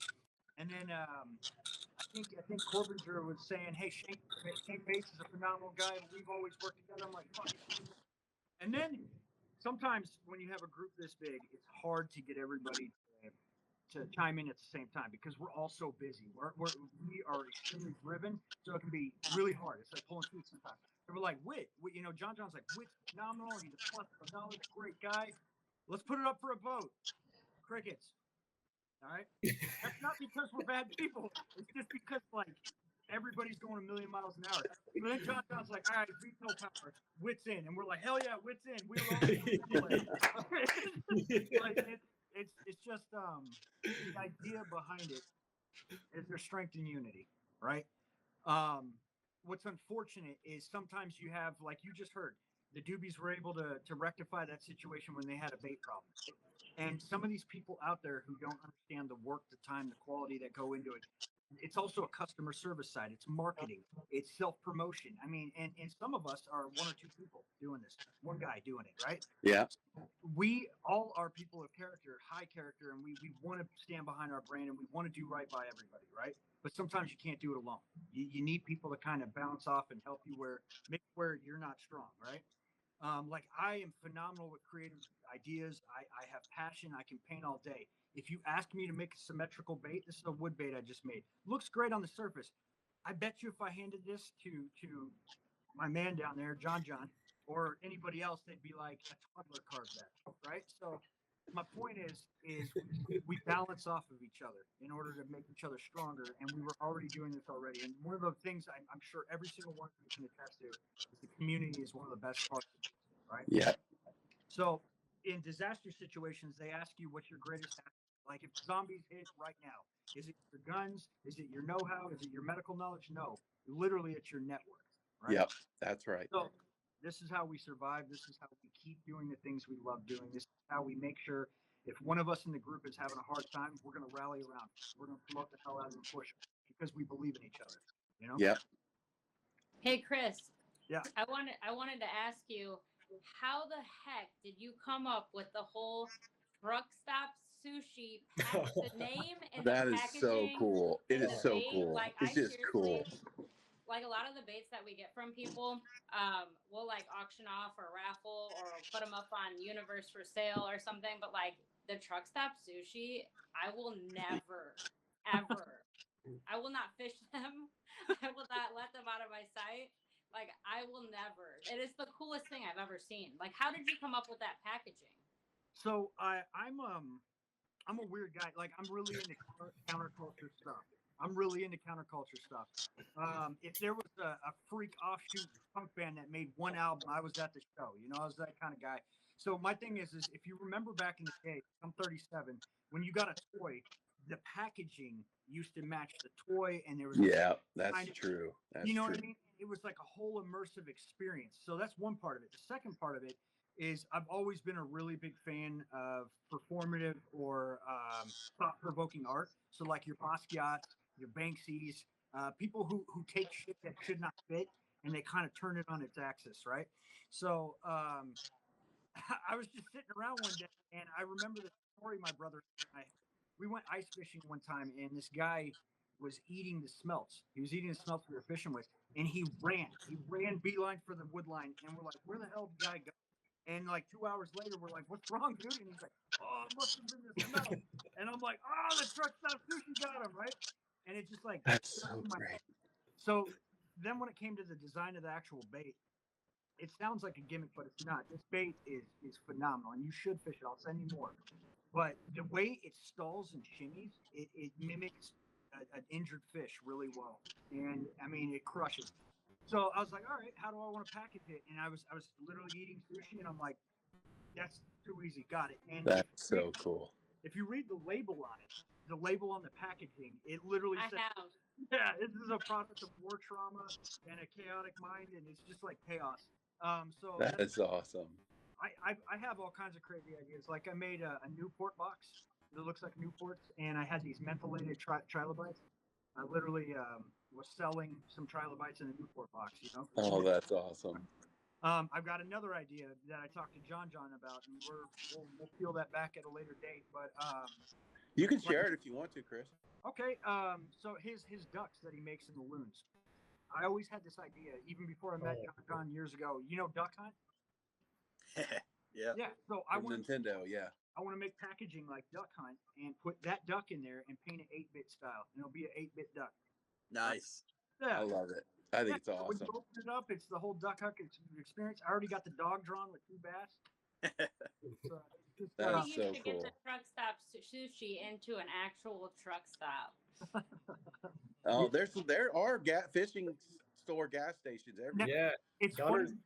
Speaker 3: And then I think Corbinger was saying, hey, Shane Bates is a phenomenal guy, and we've always worked together. I'm like, fuck. And then sometimes when you have a group this big, it's hard to get everybody to chime in at the same time because we're all so busy. We are extremely driven, so it can be really hard. It's like pulling teeth sometimes. And we're like, John's like, Whit's phenomenal. He's a plus of knowledge, great guy. Let's put it up for a vote. Crickets. All right. That's not because we're bad people. It's just because like everybody's going a million miles an hour. But then John's like, all right, veto power, Wits in, and we're like, hell yeah, Wits in. We were all like, it's just the idea behind it is there's strength in unity, right? What's unfortunate is sometimes you have, like you just heard, the doobies were able to rectify that situation when they had a bait problem. And some of these people out there who don't understand the work, the time, the quality that go into it, it's also a customer service side. It's marketing. It's self-promotion. I mean, and some of us are one or two people doing this, one guy doing it, right?
Speaker 2: Yeah.
Speaker 3: We all are people of character, high character, and we want to stand behind our brand and we want to do right by everybody, right? But sometimes you can't do it alone. You need people to kind of bounce off and help you where you're not strong, right? Like I am phenomenal with creative ideas. I have passion. I can paint all day. If you ask me to make a symmetrical bait, this is a wood bait I just made. Looks great on the surface. I bet you if I handed this to my man down there, John, or anybody else, they'd be like, a toddler carved that, right? So my point is we balance off of each other in order to make each other stronger, and we were already doing this already. And one of the things I'm sure every single one of you can attest to is the community is one of the best parts of it, right?
Speaker 2: Yeah.
Speaker 3: So in disaster situations, they ask you what's your greatest asset. Like if zombies hit right now, is it your guns? Is it your know-how? Is it your medical knowledge? No, literally it's your network, right?
Speaker 2: Yep, that's right.
Speaker 3: So this is how we survive. This is how we keep doing the things we love doing. This is how we make sure if one of us in the group is having a hard time, we're going to rally around. We're going to promote the hell out of and push because we believe in each other, you know?
Speaker 2: Yep.
Speaker 6: Hey, Chris.
Speaker 3: Yeah.
Speaker 6: I wanted to ask you, how the heck did you come up with the whole truck stop sushi the name and
Speaker 2: That
Speaker 6: the
Speaker 2: is
Speaker 6: packaging?
Speaker 2: so cool. It is so cool.
Speaker 6: Like,
Speaker 2: It's just cool.
Speaker 6: Like a lot of the baits that we get from people, we'll like auction off or raffle or put them up on Universe for sale or something. But like the truck stop sushi, I will never, ever, I will not fish them. I will not let them out of my sight. Like I will never. It is the coolest thing I've ever seen. Like, how did you come up with that packaging?
Speaker 3: So I'm a weird guy. Like I'm really into counterculture stuff. If there was a freak offshoot punk band that made one album, I was at the show. I was that kind of guy. So my thing is if you remember back in the day, I'm 37. When you got a toy, the packaging used to match the toy, and there was
Speaker 2: that's true. That's
Speaker 3: you know
Speaker 2: true.
Speaker 3: what I mean? It was like a whole immersive experience. So that's one part of it. The second part of it is I've always been a really big fan of performative or thought-provoking art. So like your Basquiat's, your Banksy's, people who take shit that should not fit and they kind of turn it on its axis, right? So I was just sitting around one day and I remember the story my brother and I, we went ice fishing one time and this guy was eating the smelts. He was eating the smelts we were fishing with, and he ran beeline for the wood line, and we're like, where the hell did the guy go? And like 2 hours later, we're like, "What's wrong, dude?" And he's like, "Oh, it must have been the smell." And I'm like, "Oh, the truck stop sushi got him, right?" And it just like
Speaker 2: That's
Speaker 3: stuck
Speaker 2: so
Speaker 3: in my
Speaker 2: great.
Speaker 3: head. So then when it came to the design of the actual bait, it sounds like a gimmick, but it's not. This bait is phenomenal, and you should fish it. I'll send you more. But the way it stalls and shimmies, it mimics an injured fish really well, and I mean it crushes. So I was like, all right, how do I want to package it? And I was literally eating sushi, and I'm like, that's too easy, got it. And
Speaker 2: That's so cool.
Speaker 3: if you read the label on it, the label on the packaging, it literally
Speaker 6: I
Speaker 3: says,
Speaker 6: have.
Speaker 3: yeah, this is a product of war trauma and a chaotic mind, and it's just like chaos. So
Speaker 2: That is awesome.
Speaker 3: I have all kinds of crazy ideas. Like I made a Newport box that looks like Newports, and I had these mentholated trilobites. I literally was selling some trilobites in a Newport box, you know.
Speaker 2: Oh, that's awesome.
Speaker 3: I've got another idea that I talked to John about, and we'll peel that back at a later date. But
Speaker 2: You can share it if you want to, Chris.
Speaker 3: okay, so his ducks that he makes in the loons. I always had this idea, even before I met John years ago. You know, Duck Hunt.
Speaker 5: Yeah.
Speaker 3: Yeah. So I
Speaker 2: From
Speaker 3: want
Speaker 2: Nintendo, yeah.
Speaker 3: I want to make packaging like Duck Hunt and put that duck in there and paint it 8-bit style, and it'll be an 8-bit duck.
Speaker 5: Nice.
Speaker 3: Yeah.
Speaker 2: I love it. I think it's
Speaker 3: When
Speaker 2: awesome.
Speaker 3: you open it up, it's the whole Duck Hunt experience. I already got the dog drawn with 2 bass. So just,
Speaker 2: That
Speaker 6: We
Speaker 2: is
Speaker 6: used
Speaker 2: so
Speaker 6: to
Speaker 2: cool.
Speaker 6: get the truck stop sushi into an actual truck stop.
Speaker 2: Oh, there are fishing store gas stations everywhere.
Speaker 4: Yeah,
Speaker 3: it's
Speaker 4: Gunners.
Speaker 3: funny.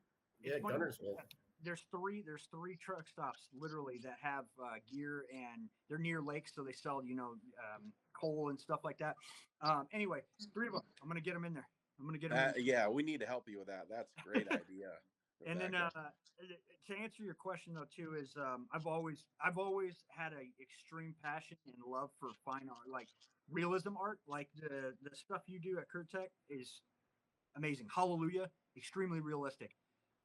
Speaker 4: Yeah,
Speaker 3: It's funny.
Speaker 4: Gunnersville.
Speaker 3: There's three truck stops literally that have gear, and they're near lakes, so they sell coal and stuff like that. Anyway, 3 of them. I'm gonna get them in there. I'm gonna get them.
Speaker 2: Yeah, we need to help you with that. That's a great idea.
Speaker 3: And then
Speaker 2: Rebecca.
Speaker 3: to answer your question though too is I've always had a extreme passion and love for fine art, like realism art. Like the stuff you do at Curtech is amazing. Hallelujah, extremely realistic.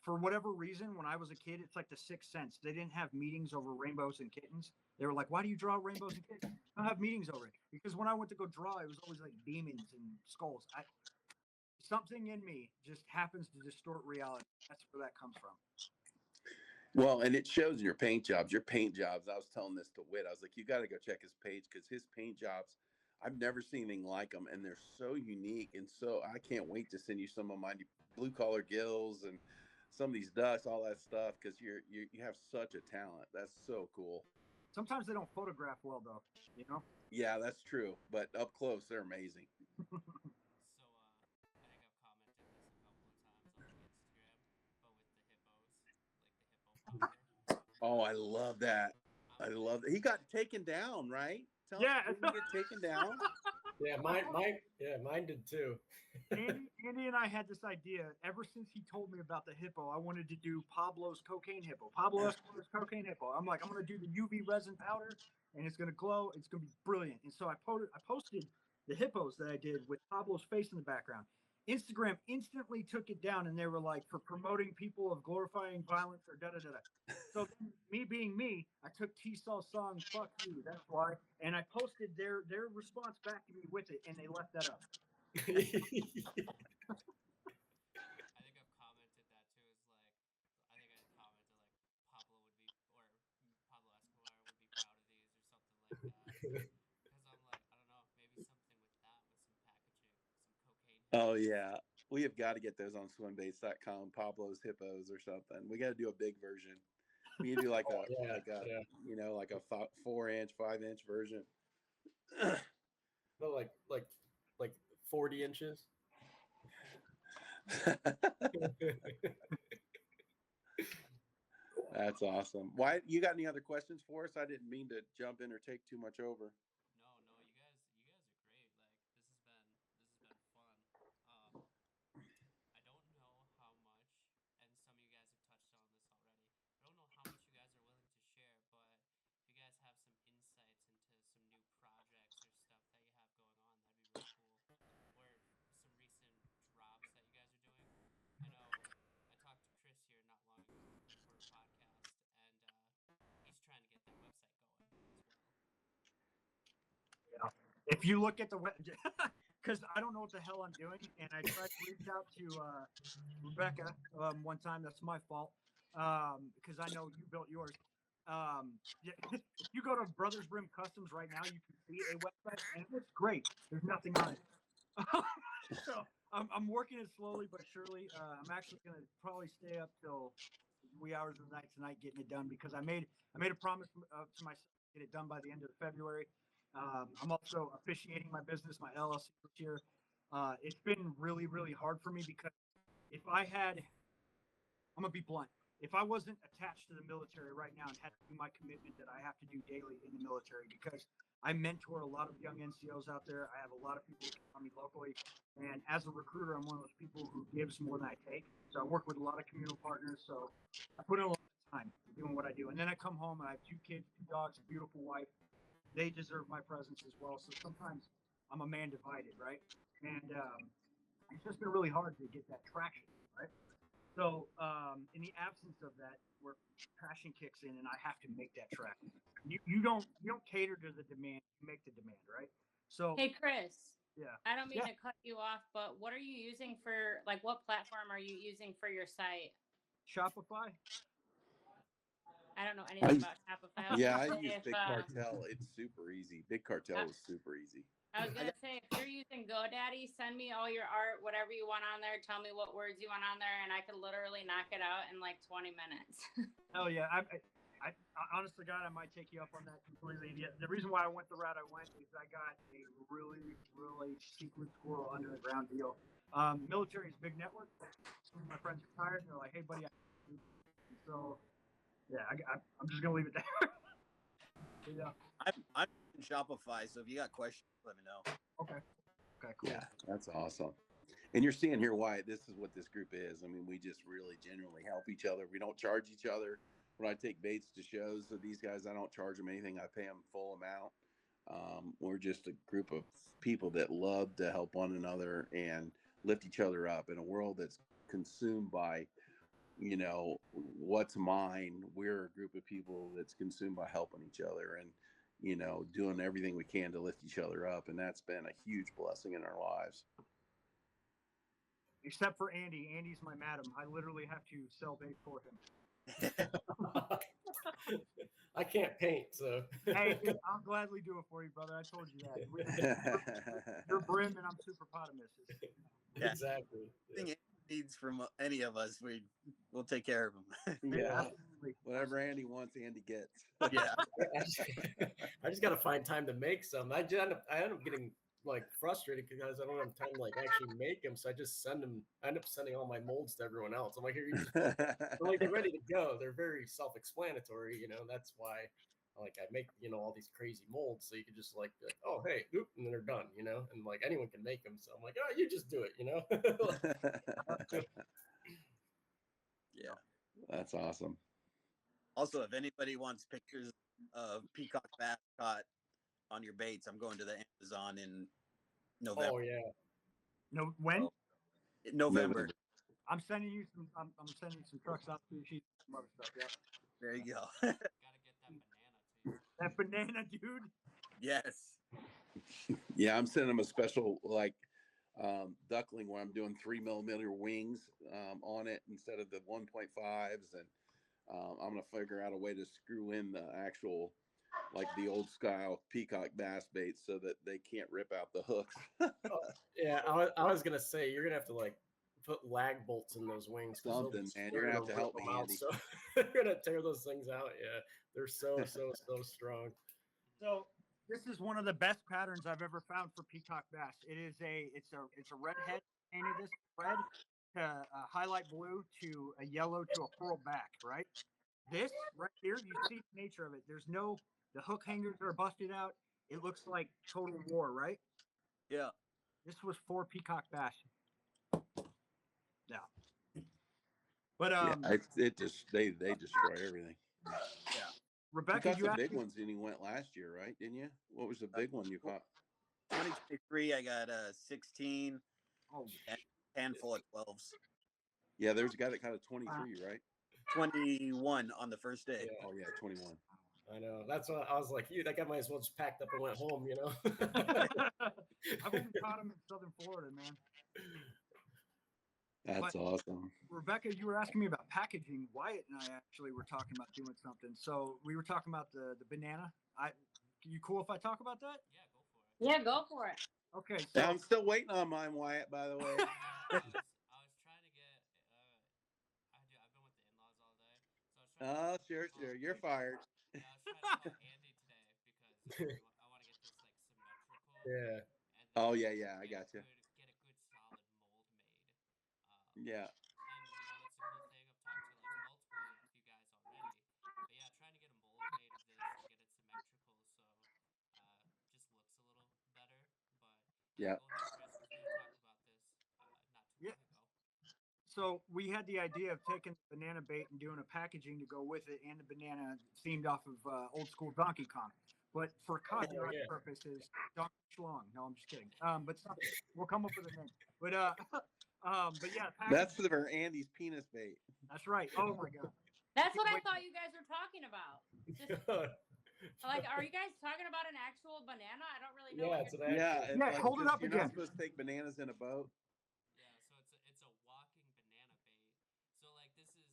Speaker 3: For whatever reason, when I was a kid, it's like the Sixth Sense. They didn't have meetings over rainbows and kittens. They were like, "Why do you draw rainbows and kittens? I don't have meetings over it." Because when I went to go draw, it was always like demons and skulls. Something in me just happens to distort reality. That's where that comes from.
Speaker 2: Well, and it shows in your paint jobs. Your paint jobs. I was telling this to Whit. I was like, you got to go check his page because his paint jobs, I've never seen anything like them, and they're so unique. And so I can't wait to send you some of my blue collar gills and some of these ducks, all that stuff, because you have such a talent. That's so cool.
Speaker 3: Sometimes they don't photograph well, though. You know.
Speaker 2: Yeah, that's true. But up close, they're amazing.
Speaker 1: So, I think I've commented this a couple of times on Instagram, but with the hippos, like the hippo popper.
Speaker 2: Oh, I love that. I love that. He got taken down, right? Tell
Speaker 3: Yeah.
Speaker 2: him, didn't he get taken down?
Speaker 4: Yeah, mine did too.
Speaker 3: Andy and I had this idea ever since he told me about the hippo. I wanted to do Pablo's cocaine hippo. Pablo Escobar's cocaine hippo. I'm like, I'm going to do the UV resin powder, and it's going to glow. It's going to be brilliant. And so I posted the hippos that I did with Pablo's face in the background. Instagram instantly took it down, and they were like, for promoting people of glorifying violence or da-da-da-da. So me being me, I took T-Saw's song, Fuck You, that's why, and I posted their response back to me with it, and they left that up.
Speaker 1: I think I've commented that too. I think I commented like Pablo would be, or Pablo Escobar would be proud of these or something like that. Because I'm like, I don't know, maybe something with that, with some packaging, some cocaine.
Speaker 2: Oh yeah, we have got to get those on swimbaits.com, Pablo's hippos or something. We got to do a big version. We need to do like a like a 4-inch, 5-inch version.
Speaker 4: No, like 40 inches.
Speaker 2: That's awesome. Why you got any other questions for us? I didn't mean to jump in or take too much over.
Speaker 1: No, you guys are great. Like this has been fun. I don't know how much, and some of you guys have touched on this already. I don't know how much you guys are willing to share, but if you guys have some insights into some new projects or stuff that you have going on, that'd be really cool. Or some recent drops that you guys are doing. I know I talked to Chris here not long ago for a podcast, and he's trying to get that website going as well.
Speaker 3: If you look at the web, because I don't know what the hell I'm doing, and I tried to reach out to Rebecca one time. That's my fault. because I know you built yours. If you go to Brothers Brim Customs right now, you can see a website, and it looks great. There's nothing on it. So I'm working it slowly but surely. I'm actually going to probably stay up till wee hours of the night tonight getting it done, because I made a promise to myself to get it done by the end of February. I'm also officiating my business, my LLC this year. It's been really, really hard for me, because if I'm going to be blunt. If I wasn't attached to the military right now and had to do my commitment that I have to do daily in the military, because I mentor a lot of young NCOs out there. I have a lot of people who come on me locally. And as a recruiter, I'm one of those people who gives more than I take. So I work with a lot of communal partners. So I put in a lot of time doing what I do. And then I come home and I have 2 kids, 2 dogs, a beautiful wife. They deserve my presence as well. So sometimes I'm a man divided, right? And it's just been really hard to get that traction, right? So in the absence of that, where passion kicks in, and I have to make that track. You don't cater to the demand, you make the demand, right? So
Speaker 6: Hey, Chris.
Speaker 3: yeah,
Speaker 6: I don't mean
Speaker 3: Yeah.
Speaker 6: to cut you off, but what are you using for, like, what platform are you using for your site?
Speaker 3: Shopify.
Speaker 6: I don't know anything about Shopify. I was
Speaker 2: Yeah,
Speaker 6: gonna
Speaker 2: I
Speaker 6: say
Speaker 2: use
Speaker 6: if,
Speaker 2: Big Cartel. It's super easy. Big Cartel is super easy.
Speaker 6: I was gonna say, if you're using GoDaddy, send me all your art, whatever you want on there. Tell me what words you want on there, and I could literally knock it out in like 20 minutes.
Speaker 3: Oh yeah, I honestly, God, I might take you up on that completely. The reason why I went the route I went is I got a really, really secret squirrel under the ground deal. Military is a big network. Some of my friends are tired, and they're like, "Hey, buddy," so yeah, I'm just gonna leave it there. Yeah.
Speaker 5: I'm in Shopify, so if you got questions, let me know.
Speaker 3: Okay. Okay. Cool.
Speaker 2: Yeah, that's awesome. And you're seeing here why this is what this group is. I mean, we just really genuinely help each other. We don't charge each other. When I take baits to shows of these guys, I don't charge them anything. I pay them full amount. We're just a group of people that love to help one another and lift each other up in a world that's consumed by, what's mine. We're a group of people that's consumed by helping each other and, doing everything we can to lift each other up. And that's been a huge blessing in our lives.
Speaker 3: Except for Andy. Andy's my madam. I literally have to sell bait for him.
Speaker 4: I can't paint, so.
Speaker 3: Hey, dude, I'll gladly do it for you, brother. I told you that. You're Brim and I'm Superpotamus.
Speaker 5: Yeah.
Speaker 4: Exactly.
Speaker 5: Anything he needs from any of us, we'll take care of him.
Speaker 2: Yeah.
Speaker 3: Absolutely.
Speaker 2: Whatever Andy wants, Andy gets.
Speaker 5: Yeah.
Speaker 4: I just got to find time to make some. I end up getting like frustrated because I don't have time to like actually make them. So I just send them. I end up sending all my molds to everyone else. I'm like, here, you just they're like they're ready to go. They're very self-explanatory. That's why I make all these crazy molds. So you can just like oh hey, oop, and then they're done. And like anyone can make them. So I'm like, oh, you just do it.
Speaker 5: Yeah.
Speaker 2: That's awesome.
Speaker 5: Also, if anybody wants pictures of peacock bass caught on your baits, I'm going to the Amazon in November.
Speaker 4: Oh yeah.
Speaker 3: No, when?
Speaker 5: So, November.
Speaker 3: I'm sending you some. I'm sending some trucks out to you. Some other stuff. Yeah.
Speaker 5: There you go.
Speaker 1: Gotta get that banana too.
Speaker 3: That banana, dude.
Speaker 5: Yes.
Speaker 2: Yeah, I'm sending them a special duckling where I'm doing 3mm wings on it instead of the 1.5s, and I'm gonna figure out a way to screw in the actual the old style peacock bass bait so that they can't rip out the hooks.
Speaker 4: Yeah, I was gonna say you're gonna have to put lag bolts in those wings.
Speaker 2: Something, man. You're gonna have to help me, Andy.
Speaker 4: So they're gonna tear those things out. Yeah, they're so strong.
Speaker 3: So this is one of the best patterns I've ever found for peacock bass. It's a red head painted this red to highlight blue to a yellow to a pearl back, right? This right here, you see the nature of it. The hook hangers are busted out. It looks like Total War, right?
Speaker 5: Yeah.
Speaker 3: This was for peacock bass. Yeah. But
Speaker 2: they destroy everything.
Speaker 5: Yeah.
Speaker 3: Rebecca,
Speaker 2: You caught
Speaker 3: you
Speaker 2: some big
Speaker 3: asked-
Speaker 2: ones and you went last year, right? Didn't you? What was the big one you caught?
Speaker 5: 2023, I got a 16
Speaker 3: Oh,
Speaker 5: and a handful of 12s.
Speaker 2: Yeah, there's a guy that caught a 23, right?
Speaker 5: 21 on the first day.
Speaker 4: Yeah.
Speaker 2: Oh yeah, 21.
Speaker 4: I know. That's what I was like. You, that guy might as well just packed up and went home.
Speaker 3: I've only caught them in Southern Florida, man.
Speaker 2: That's awesome.
Speaker 3: Rebecca, you were asking me about packaging. Wyatt and I actually were talking about doing something. So we were talking about the banana. You cool if I talk about that?
Speaker 1: Yeah, go for it.
Speaker 6: Yeah, go for it.
Speaker 3: Okay.
Speaker 2: Yeah,
Speaker 3: So
Speaker 2: I'm still waiting on mine, Wyatt. By the way.
Speaker 1: I was trying to get. I've been with the in-laws all day, so I was trying
Speaker 2: Oh,
Speaker 1: to.
Speaker 2: sure. You're fired.
Speaker 1: Yeah, I was trying to call Andy today because I want to get this like symmetrical.
Speaker 4: Yeah.
Speaker 1: And
Speaker 2: Oh
Speaker 1: then
Speaker 2: yeah. I got you.
Speaker 1: Get a good solid mold made.
Speaker 2: Yeah.
Speaker 1: And that's the cool thing. I've talked to like multiple of you guys already. But yeah, trying to get a mold made of this and get it symmetrical so just looks a little better. But yeah,
Speaker 2: Yeah.
Speaker 1: go ahead, Chris, because we were talking about this not too
Speaker 3: Yeah.
Speaker 1: long ago.
Speaker 3: So we had the idea of taking banana bait and doing a packaging to go with it, and the banana themed off of old school Donkey Kong. But for copyright
Speaker 4: yeah.
Speaker 3: purposes, Donkey Schlong. No, I'm just kidding. But something we'll come up with a name. But but yeah,
Speaker 2: That's
Speaker 3: packaging,
Speaker 2: for Andy's penis bait.
Speaker 3: that's right. Oh my god.
Speaker 6: That's what I
Speaker 3: Wait.
Speaker 6: thought you guys were talking about. Just like, are you guys talking about an actual banana? I don't really know.
Speaker 4: Yeah,
Speaker 6: what
Speaker 4: it's
Speaker 6: you're
Speaker 4: an
Speaker 2: Yeah.
Speaker 4: actual.
Speaker 3: Yeah, hold it
Speaker 2: 'cause
Speaker 3: up
Speaker 2: you're
Speaker 3: again.
Speaker 2: not supposed to take bananas in a boat.
Speaker 1: Yeah, so it's a walking banana bait. So like I got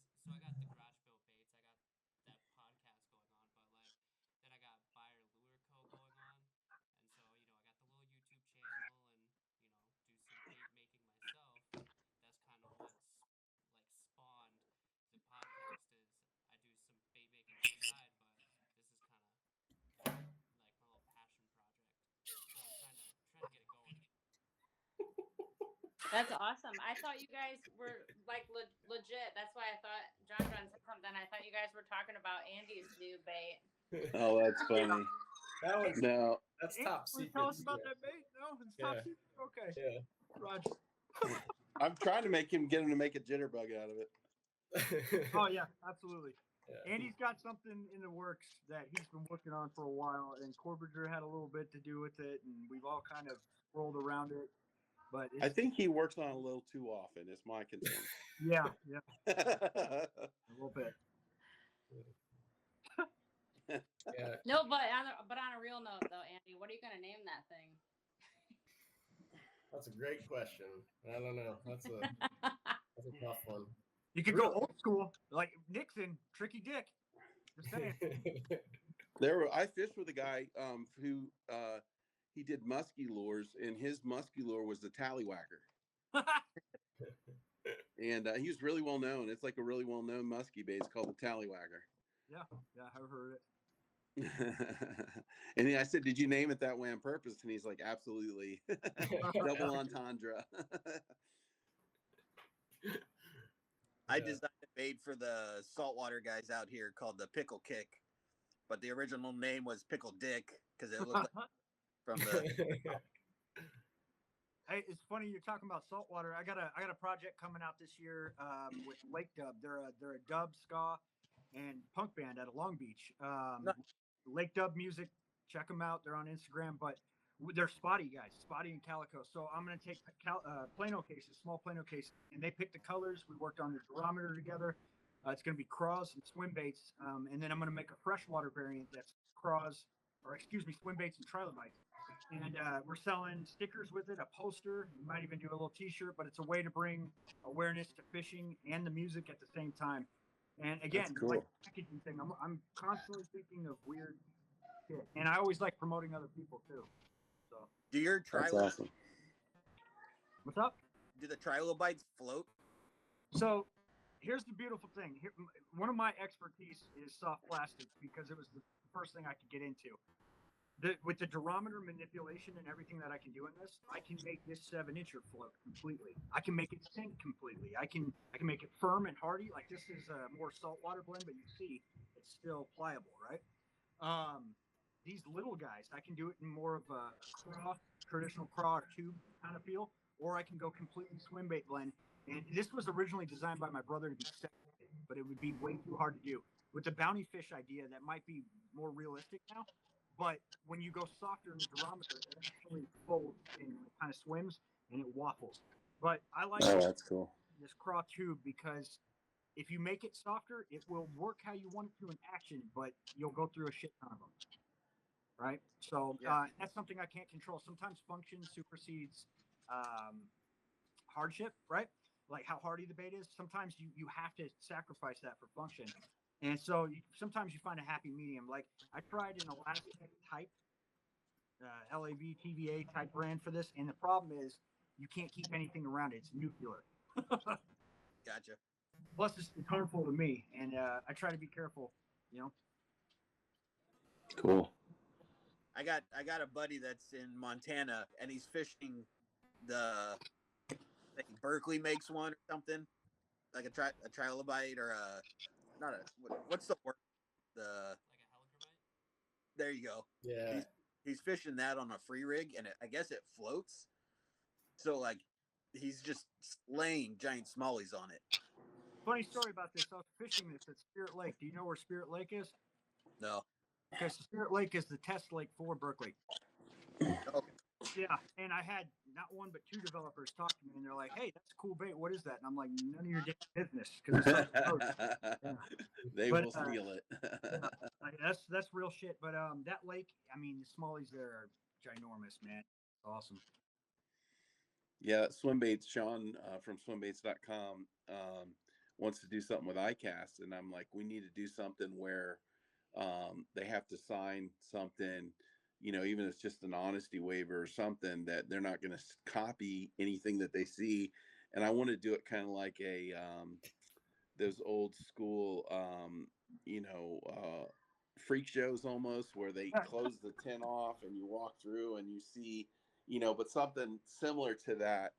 Speaker 1: the garage built baits. I got that podcast going on, but like then I got Buyer Lure Co going on, and so I got the little YouTube channel and do some bait making myself. That's kind of what's like spawned the podcast is I do some bait making on the side, but this is kind of like my little passion project. So trying to get it going.
Speaker 6: That's awesome. I thought you guys were like legit. That's why I thought John said something. I thought you guys were talking about Andy's new bait.
Speaker 2: Oh, that's funny.
Speaker 4: That one's
Speaker 2: No.
Speaker 4: that's
Speaker 3: Hey,
Speaker 4: top
Speaker 3: will you
Speaker 4: secret.
Speaker 3: tell us about
Speaker 4: stuff.
Speaker 3: that bait? No, it's top
Speaker 4: Yeah.
Speaker 3: secret. Okay,
Speaker 4: Yeah.
Speaker 3: Roger.
Speaker 2: I'm trying to get him to make a jitterbug out of it.
Speaker 3: Oh yeah, absolutely.
Speaker 4: Yeah.
Speaker 3: Andy's got something in the works that he's been working on for a while, and Corbiger had a little bit to do with it, and we've all kind of rolled around it. But
Speaker 2: I think he works on it a little too often. Is my concern.
Speaker 3: yeah, a little bit.
Speaker 4: Yeah.
Speaker 6: No, but on a real note though, Andy, what are you gonna name that thing?
Speaker 4: That's a great question. I don't know. That's a tough one.
Speaker 3: You could go old school, like Nixon, Tricky Dick. Just saying.
Speaker 2: I fished with a guy who he did musky lures, and his musky lure was the tallywhacker. And he was really well known. It's like a really well known musky bait. It's called the tallywhacker.
Speaker 3: Yeah, I've heard it.
Speaker 2: And I said, "Did you name it that way on purpose?" And he's like, "Absolutely." Double entendre.
Speaker 5: I designed a bait for the saltwater guys out here called the Pickle Kick, but the original name was Pickle Dick because it looked like from the.
Speaker 3: Hey, it's funny you're talking about saltwater. I got a project coming out this year with Lake Dub. They're a dub, ska, and punk band out of Long Beach. Lake Dub Music, check them out. They're on Instagram, but they're spotty guys, spotty and calico. So I'm gonna take Plano cases, small Plano cases, and they picked the colors. We worked on the durometer together. It's gonna be craws and swim baits, and then I'm gonna make a freshwater variant that's swim baits and trilobites. And we're selling stickers with it, a poster. We might even do a little T-shirt, but it's a way to bring awareness to fishing and the music at the same time. And again,
Speaker 2: cool.
Speaker 3: like the packaging thing, I'm constantly thinking of weird shit, and I always like promoting other people too. So,
Speaker 5: Do your
Speaker 2: That's
Speaker 5: trilobite?
Speaker 2: awesome.
Speaker 3: what's up?
Speaker 5: Do the trilobites float?
Speaker 3: So, here's the beautiful thing. One of my expertise is soft plastics because it was the first thing I could get into. With the durometer manipulation and everything that I can do in this, I can make this 7-incher float completely. I can make it sink completely. I can make it firm and hardy. Like this is a more saltwater blend, but you see it's still pliable, right? These little guys, I can do it in more of a craw, traditional craw or tube kind of feel, or I can go completely swim bait blend. And this was originally designed by my brother to be separated, but it would be way too hard to do. With the bounty fish idea, that might be more realistic now. But when you go softer in the durometer, it actually folds and kind of swims and it waffles. But I like
Speaker 2: That's cool.
Speaker 3: this craw tube because if you make it softer, it will work how you want it to in action, but you'll go through a shit ton of them. Right? So that's something I can't control. Sometimes function supersedes hardship, right? like how hardy the bait is. Sometimes you have to sacrifice that for function, and so sometimes you find a happy medium. Like I tried an elastic type, LAV TVA type brand for this, and the problem is you can't keep anything around it. It's nuclear.
Speaker 5: Gotcha.
Speaker 3: Plus, it's harmful to me, and I try to be careful. You know.
Speaker 7: Cool.
Speaker 5: I got a buddy that's in Montana, and he's fishing the. I think Berkeley makes one or something, like a trilobite or a not a what's the word? The
Speaker 1: Like a heligromite?
Speaker 5: there you go.
Speaker 4: Yeah.
Speaker 5: He's fishing that on a free rig, and I guess it floats. So like, he's just slaying giant smallies on it.
Speaker 3: Funny story about this. I was fishing this at Spirit Lake. Do you know where Spirit Lake is?
Speaker 5: No.
Speaker 3: Because Spirit Lake is the test lake for Berkeley.
Speaker 5: Okay.
Speaker 3: Yeah, and I had not one but two developers talk to me, and they're like, "Hey, that's a cool bait. What is that?" And I'm like, "None of your damn business." Because
Speaker 7: They
Speaker 3: But,
Speaker 7: will steal it.
Speaker 3: that's real shit. But that lake, I mean, the smallies there are ginormous, man. It's awesome.
Speaker 7: Yeah, Swimbaits, Sean from swimbaits.com wants to do something with iCast. And I'm like, we need to do something where they have to sign something, even if it's just an honesty waiver or something, that they're not going to copy anything that they see. And I want to do it kind of like those old school, freak shows almost, where they close the tent off and you walk through and you see, but something similar to that,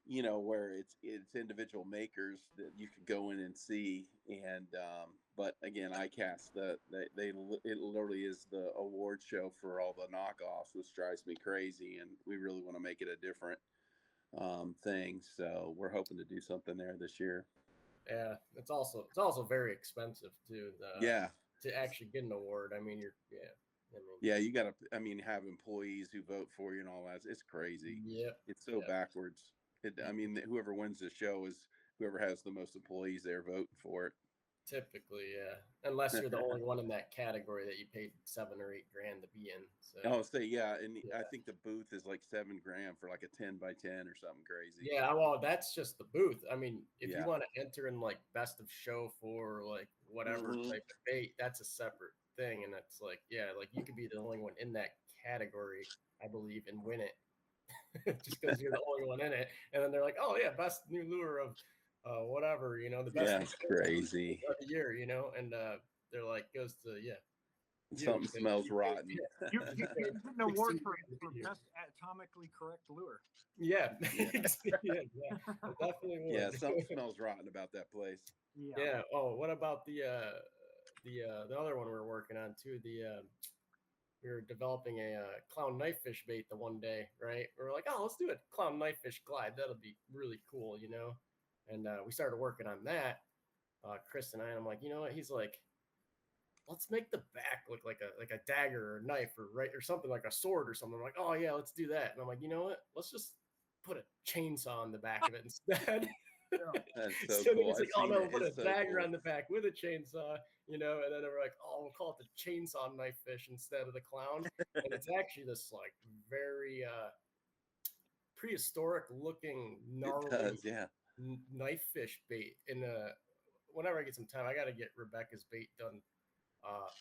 Speaker 7: where it's individual makers that you could go in and see. And but again, iCast, it literally is the award show for all the knockoffs, which drives me crazy, and we really want to make it a different thing. So we're hoping to do something there this year.
Speaker 4: Yeah, it's also very expensive too.
Speaker 7: Yeah.
Speaker 4: To actually get an award, I mean,
Speaker 7: You got to, have employees who vote for you and all that. It's crazy.
Speaker 4: Yep.
Speaker 7: It's so backwards. Whoever wins the show is whoever has the most employees there voting for it.
Speaker 4: Typically, yeah. Unless you're the only one in that category that you paid $7 or $8 to be in. So.
Speaker 7: I think the booth is like $7,000 for like a 10 by 10 or something crazy.
Speaker 4: Yeah, well, that's just the booth. I mean, if
Speaker 7: Yeah.
Speaker 4: you want to enter in like best of show for like whatever type of bait, that's a separate thing. And it's like, yeah, like you could be the only one in that category, I believe, and win it. Just because you're the only one in it. And then they're like, oh yeah, best new lure of whatever, the best
Speaker 7: It's crazy
Speaker 4: of the year, and they're like, goes to
Speaker 7: something smells rotten.
Speaker 3: You get an award for best atomically correct lure.
Speaker 4: Yeah. Yeah, definitely would.
Speaker 7: Yeah, something smells rotten about that place.
Speaker 4: Yeah. Oh, what about the other one we're working on too? We were developing a clown knife fish bait the one day, right? We were like, oh, let's do a clown knife fish glide. That'll be really cool, And we started working on that. Chris and I'm like, you know what? He's like, let's make the back look like a dagger or a knife or something like a sword or something. I'm like, oh yeah, let's do that. And I'm like, you know what? Let's just put a chainsaw on the back of it instead.
Speaker 7: That's so cool.
Speaker 4: He's like, oh no, we'll put a dagger on the back with a chainsaw, and then we're like, oh, we'll call it the chainsaw knife fish instead of the clown. And it's actually this like very prehistoric looking gnarly knife fish bait. And whenever I get some time, I got to get Rebecca's bait done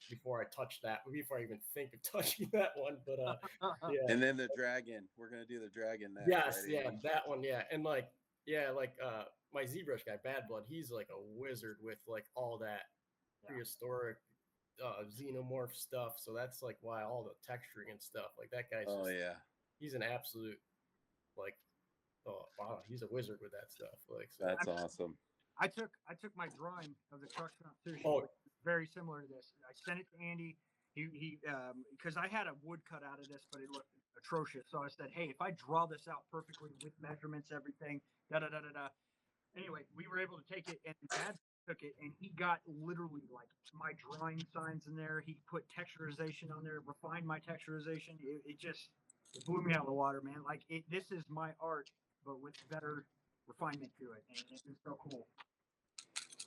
Speaker 4: before I touch that, before I even think of touching that one. But yeah.
Speaker 7: And then the dragon, we're gonna do the dragon next.
Speaker 4: Yes,
Speaker 7: right?
Speaker 4: yeah, that one, yeah. And like my ZBrush guy, Bad Blood, he's like a wizard with like all that prehistoric xenomorph stuff. So that's like why all the texturing and stuff, like that guy's he's an absolute like, oh wow, he's a wizard with that stuff. Like so.
Speaker 7: That's awesome.
Speaker 3: I took my drawing of the truck stop sushi.
Speaker 4: Oh.
Speaker 3: Very similar to this. I sent it to Andy. He because I had a wood cut out of this, but it looked atrocious. So I said, hey, if I draw this out perfectly with measurements, everything, da da da da da. Anyway, we were able to take it, and Dad took it, and he got literally like my drawing signs in there. He put texturization on there, refined my texturization. It blew me out of the water, man. Like this is my art, but with better refinement to it, and it's so cool.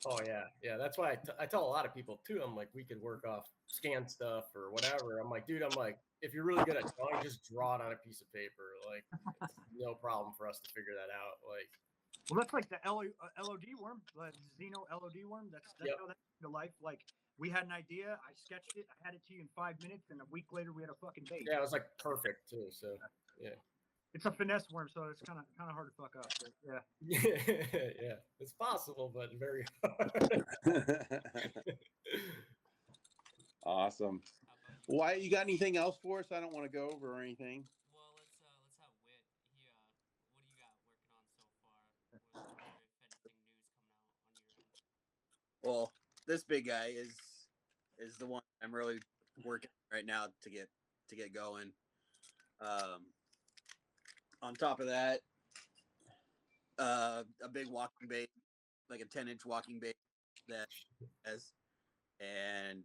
Speaker 4: Oh yeah. That's why I tell a lot of people too. I'm like, we could work off scan stuff or whatever. I'm like, dude, if you're really good at drawing, just draw it on a piece of paper. Like, it's no problem for us to figure that out. Like,
Speaker 3: Well, that's like the LOD worm, the Xeno LOD worm. That's
Speaker 4: Yep.
Speaker 3: how that came to life. Like we had an idea, I sketched it, I had it to you in 5 minutes, and a week later we had a fucking bait.
Speaker 4: Yeah, it was like perfect too. So yeah.
Speaker 3: It's a finesse worm, so it's kind of hard to fuck up. But yeah.
Speaker 4: Yeah, it's possible, but very hard.
Speaker 7: Awesome.
Speaker 1: How about you?
Speaker 7: Why, you got anything else for us? I don't want to go over or anything.
Speaker 1: Well, let's have Wit. He what do you got working on so far? What is there, if anything, news coming out on your end?
Speaker 5: Well, this big guy is the one I'm really working right now to get going. On top of that, a big walking bait, like a 10-inch walking bait that has, and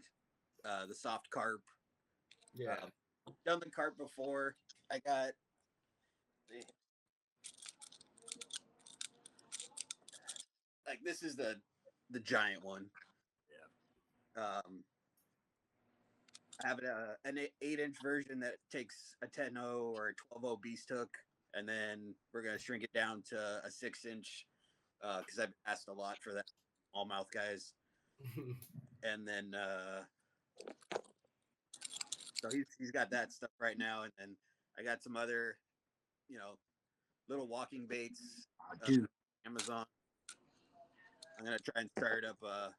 Speaker 5: the soft carp.
Speaker 4: Yeah.
Speaker 5: Done the carp before. I got like this is the giant one. Yeah. I have an 8-inch version that takes a 10-0 or a 12-0 beast hook, and then we're gonna shrink it down to a 6-inch because I've asked a lot for that smallmouth guys. And then so he's got that stuff right now, and then I got some other, little walking baits.
Speaker 3: Dude.
Speaker 5: Amazon. I'm gonna try and start up a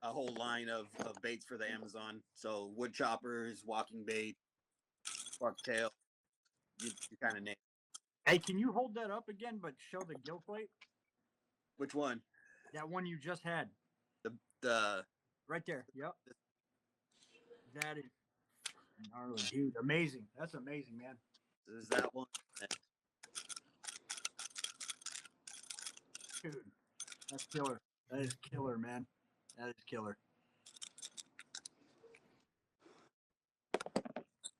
Speaker 5: whole line of baits for the Amazon. So wood choppers, walking bait, bucktail. You kind of name.
Speaker 3: Hey, can you hold that up again, but show the gill plate?
Speaker 5: Which one?
Speaker 3: That one you just had.
Speaker 5: The
Speaker 3: Right there. Yep. That is gnarly, dude. Amazing. That's amazing, man.
Speaker 5: is that one.
Speaker 3: Dude, that's killer. That is killer, man. That is killer.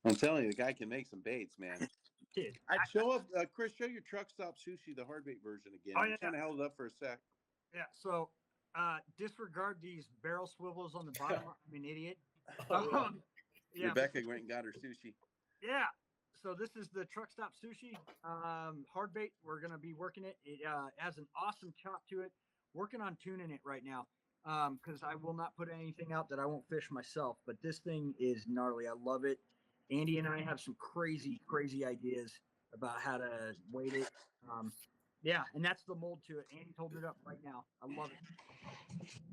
Speaker 7: I'm telling you, the guy can make some baits, man.
Speaker 3: Dude,
Speaker 7: Show up, Chris. Show your truck stop sushi, the hard bait version again.
Speaker 3: Oh,
Speaker 7: I'm
Speaker 3: yeah.
Speaker 7: trying to hold it up for a sec.
Speaker 3: yeah. So, disregard these barrel swivels on the bottom. I'm an idiot.
Speaker 4: Oh,
Speaker 3: Yeah.
Speaker 7: Rebecca went and got her sushi.
Speaker 3: Yeah. So this is the truck stop sushi hard bait. We're gonna be working it. It has an awesome chop to it. Working on tuning it right now because I will not put anything out that I won't fish myself. But this thing is gnarly. I love it. Andy and I have some crazy ideas about how to weight it. Yeah, and that's the mold to it. Andy's holding it up right now. I love it.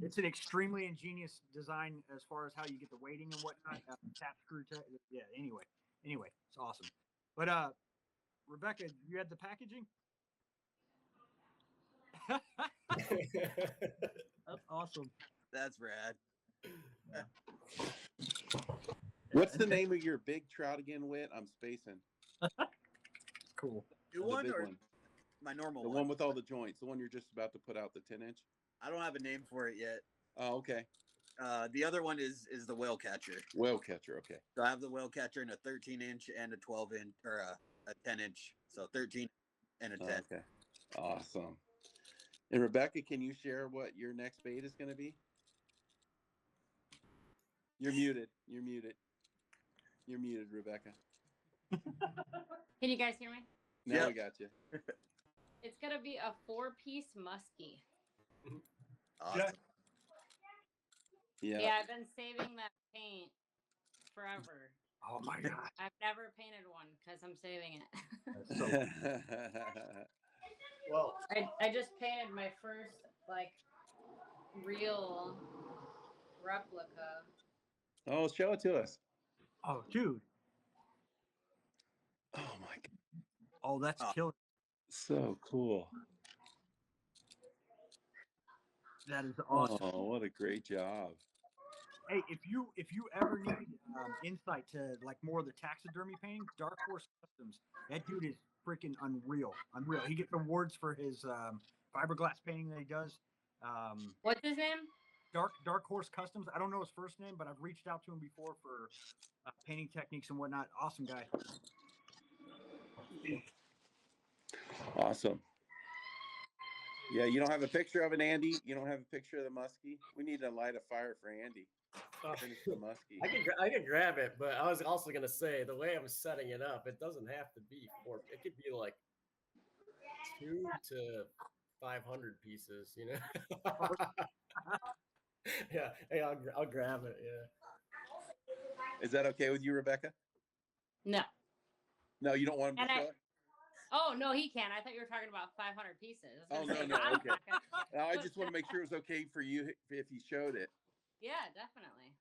Speaker 3: It's an extremely ingenious design as far as how you get the weighting and whatnot. Tap screw. Yeah. Anyway, it's awesome. But Rebecca, you had the packaging. That's awesome.
Speaker 5: That's rad.
Speaker 7: What's the name of your big trout again, Whit? I'm spacing.
Speaker 3: Cool.
Speaker 5: New
Speaker 7: The
Speaker 5: one
Speaker 7: big
Speaker 5: or
Speaker 7: one.
Speaker 5: my normal
Speaker 7: The one with all the joints. The one you're just about to put out, the 10-inch.
Speaker 5: I don't have a name for it yet.
Speaker 7: Oh, okay.
Speaker 5: The other one is the whale catcher.
Speaker 7: Whale catcher. Okay.
Speaker 5: So I have the whale catcher in a 13-inch and a 12-inch or a 10-inch. So 13 and a 10.
Speaker 7: Okay. Awesome. And Rebecca, can you share what your next bait is going to be? You're muted. You're muted. You're muted, Rebecca.
Speaker 6: Can you guys hear me?
Speaker 7: Now
Speaker 5: Yep.
Speaker 7: we got you.
Speaker 6: It's gonna be a 4-piece muskie.
Speaker 5: Awesome.
Speaker 7: Yeah.
Speaker 6: Yeah, I've been saving that paint forever.
Speaker 3: Oh my god.
Speaker 6: I've never painted one because I'm saving it.
Speaker 3: That's so
Speaker 4: well,
Speaker 6: I just painted my first like real replica.
Speaker 7: Oh, show it to us.
Speaker 3: Oh, dude.
Speaker 7: Oh my god.
Speaker 3: Oh, that's
Speaker 5: Oh.
Speaker 3: killer.
Speaker 7: So cool.
Speaker 3: That is awesome.
Speaker 7: Oh, what a great job.
Speaker 3: Hey, if you ever need insight to like more of the taxidermy painting, Dark Horse Customs, that dude is freaking unreal. He gets awards for his fiberglass painting that he does.
Speaker 6: What's his name?
Speaker 3: Dark Horse Customs. I don't know his first name, but I've reached out to him before for painting techniques and whatnot. Awesome guy.
Speaker 7: Awesome. Yeah, you don't have a picture of it, Andy? You don't have a picture of the muskie? We need to light a fire for Andy. Finish the muskie.
Speaker 4: I can grab it, but I was also gonna say the way I'm setting it up, it doesn't have to be 4. It could be like 2 to 500 pieces, you know. Yeah, hey, I'll grab it. Yeah.
Speaker 2: Is that okay with you, Rebecca?
Speaker 6: No.
Speaker 2: No, you don't want him to
Speaker 6: And
Speaker 2: show it?
Speaker 6: Oh no, he can. I thought you were talking about 500 pieces. I was
Speaker 2: Oh,
Speaker 6: gonna
Speaker 2: no,
Speaker 6: say,
Speaker 2: no,
Speaker 6: I'm
Speaker 2: okay.
Speaker 6: not gonna-
Speaker 2: No, I just want to make sure it was okay for you if he showed it.
Speaker 6: Yeah, definitely.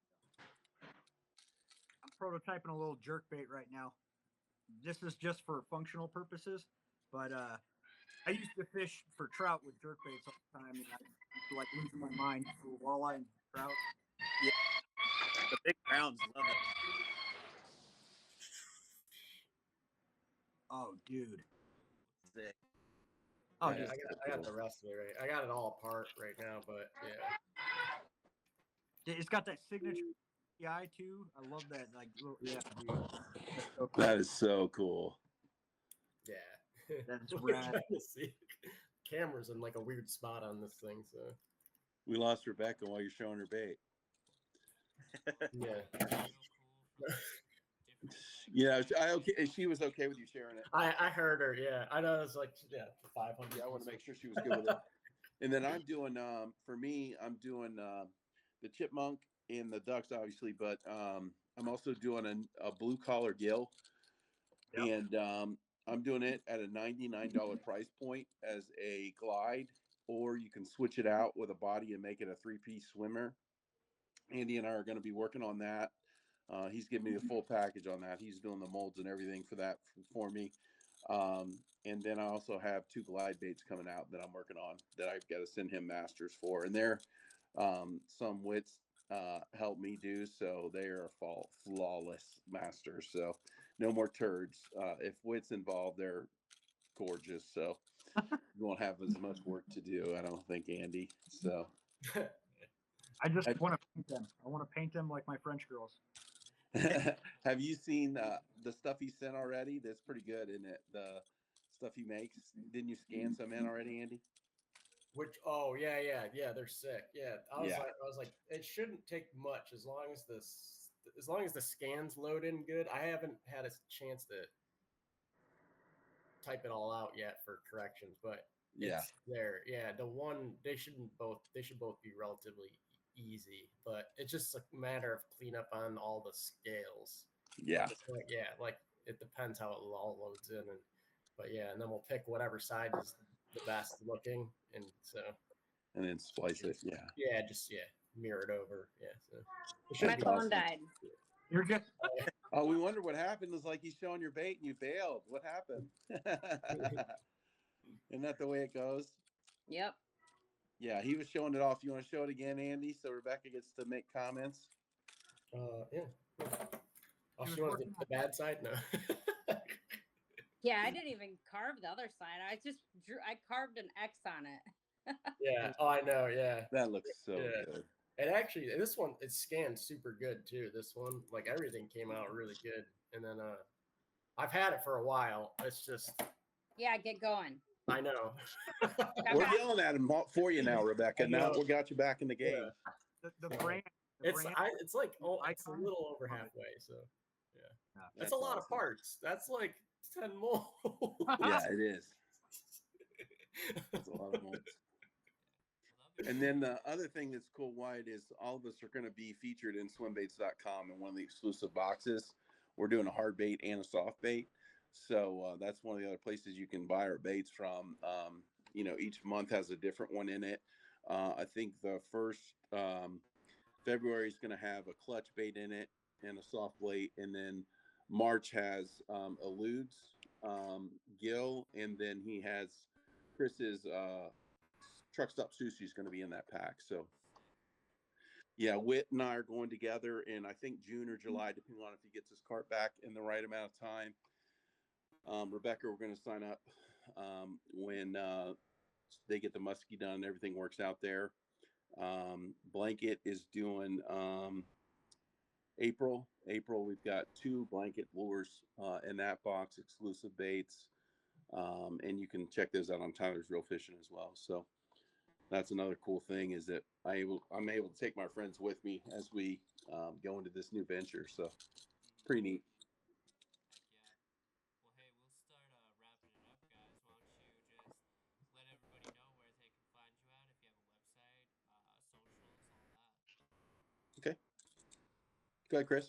Speaker 3: I'm prototyping a little jerk bait right now. This is just for functional purposes, but I used to fish for trout with jerk baits all the time, and I used to like losing my mind for walleye and trout.
Speaker 5: The big browns love it.
Speaker 3: Oh, dude.
Speaker 5: Sick.
Speaker 3: Oh,
Speaker 2: Yeah,
Speaker 3: dude.
Speaker 4: I got the rest of it right. I got it all apart right now, but yeah.
Speaker 3: It's got that signature eye too. I love that. Like, little, yeah, dude. That's so cool.
Speaker 2: That is so cool.
Speaker 4: Yeah.
Speaker 3: That's
Speaker 4: We're
Speaker 3: rad.
Speaker 4: trying to see. Camera's in like a weird spot on this thing, so
Speaker 2: We lost Rebecca while you're showing her bait.
Speaker 4: yeah.
Speaker 2: Yeah, she was okay with you sharing it.
Speaker 4: I heard her. Yeah, I know it's like 500.
Speaker 2: Yeah, I want to make sure she was good with it. And then I'm doing for me, I'm doing the chipmunk and the ducks, obviously, but I'm also doing a blue collar gill.
Speaker 3: Yep.
Speaker 2: And I'm doing it at a $99 price point as a glide, or you can switch it out with a body and make it a 3-piece swimmer. Andy and I are going to be working on that. He's giving me the full package on that. He's doing the molds and everything for that for me. And then I also have 2 glide baits coming out that I'm working on that I've got to send him masters for. And they're some wits help me do, so they are flawless masters. So no more turds. If wits involved, they're gorgeous. So you won't have as much work to do, I don't think, Andy. So
Speaker 3: I just want to paint them. I want to paint them like my French girls.
Speaker 2: have you seen the stuff he sent already? That's pretty good, isn't it? The stuff he makes. Didn't you scan some in already, Andy?
Speaker 4: Which yeah, they're sick. Yeah, I was like, it shouldn't take much as long as the scans load in good. I haven't had a chance to type it all out yet for corrections, but it's there. Yeah, they should both be relatively easy, but it's just a matter of cleanup on all the scales.
Speaker 2: Yeah.
Speaker 4: Like it depends how it all loads in, but and then we'll pick whatever side is the best looking, and
Speaker 2: then splice it.
Speaker 4: Just mirror it over. So
Speaker 6: My phone died.
Speaker 3: You're good.
Speaker 2: Oh, we wonder what happened. It's like he's showing your bait and you bailed. What happened? Isn't that the way it goes?
Speaker 6: Yep.
Speaker 2: Yeah, he was showing it off. You want to show it again, Andy, so Rebecca gets to make comments?
Speaker 4: Yeah. I'll show the bad side. No.
Speaker 6: Yeah, I didn't even carve the other side. I carved an X on it.
Speaker 4: Yeah. Oh, I know. Yeah.
Speaker 2: That looks so good.
Speaker 4: And actually, this one, it scanned super good too. This one, like everything came out really good. And then I've had it for a while. It's just.
Speaker 6: Yeah, get going.
Speaker 4: I know.
Speaker 2: We're yelling at him for you now, Rebecca. Now we got you back in the game.
Speaker 4: Yeah.
Speaker 3: The brand.
Speaker 4: It's like it's a little over halfway. So yeah, that's a lot of parts. That's like 10 more.
Speaker 2: Yeah, it is. That's a lot of molds. And then the other thing that's cool, Wyatt, is all of us are going to be featured in swimbaits.com in one of the exclusive boxes. We're doing a hard bait and a soft bait. So that's one of the other places you can buy our baits from. Each month has a different one in it. I think the first February is going to have a clutch bait in it and a soft bait. And then March has eludes, gill, and then he has Chris's truck stop sushi is going to be in that pack. So yeah, Whit and I are going together in, I think, June or July, depending on if he gets his cart back in the right amount of time. Rebecca, we're going to sign up when they get the muskie done. Everything works out there. Blanket is doing April. We've got 2 blanket lures in that box, exclusive baits. And you can check those out on Tyler's Real Fishing as well. So that's another cool thing, is that I'm able to take my friends with me as we go into this new venture. So pretty neat.
Speaker 1: Well, hey, we'll start wrapping it up, guys. Why don't you just
Speaker 2: Go ahead, Chris.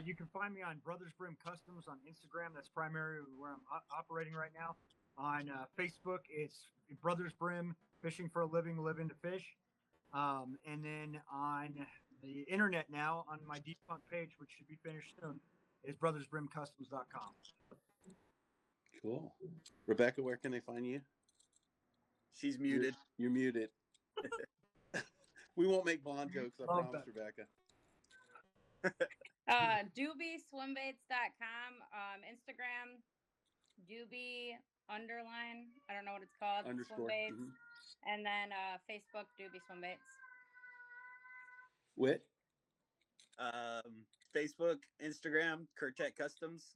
Speaker 3: You can find me on Brothers Brim Customs on Instagram. That's primarily where I'm operating right now. On Facebook, it's Brothers Brim Fishing for a Living, Living to Fish. And then on the internet now, on my defunct page, which should be finished soon, is brothersbrimcustoms.com.
Speaker 2: Cool. Rebecca, where can they find you?
Speaker 5: She's muted.
Speaker 2: You're muted. We won't make blonde jokes, I
Speaker 3: Love
Speaker 2: promise,
Speaker 3: that.
Speaker 2: Rebecca.
Speaker 6: DoobieSwimbaits.com, Instagram, Doobie underline, I don't know what it's called,
Speaker 2: Underscore.
Speaker 6: Swimbaits,
Speaker 2: Mhm.
Speaker 6: and then Facebook, Doobie Swimbaits.
Speaker 2: Whit?
Speaker 5: Facebook, Instagram, Curtech Customs,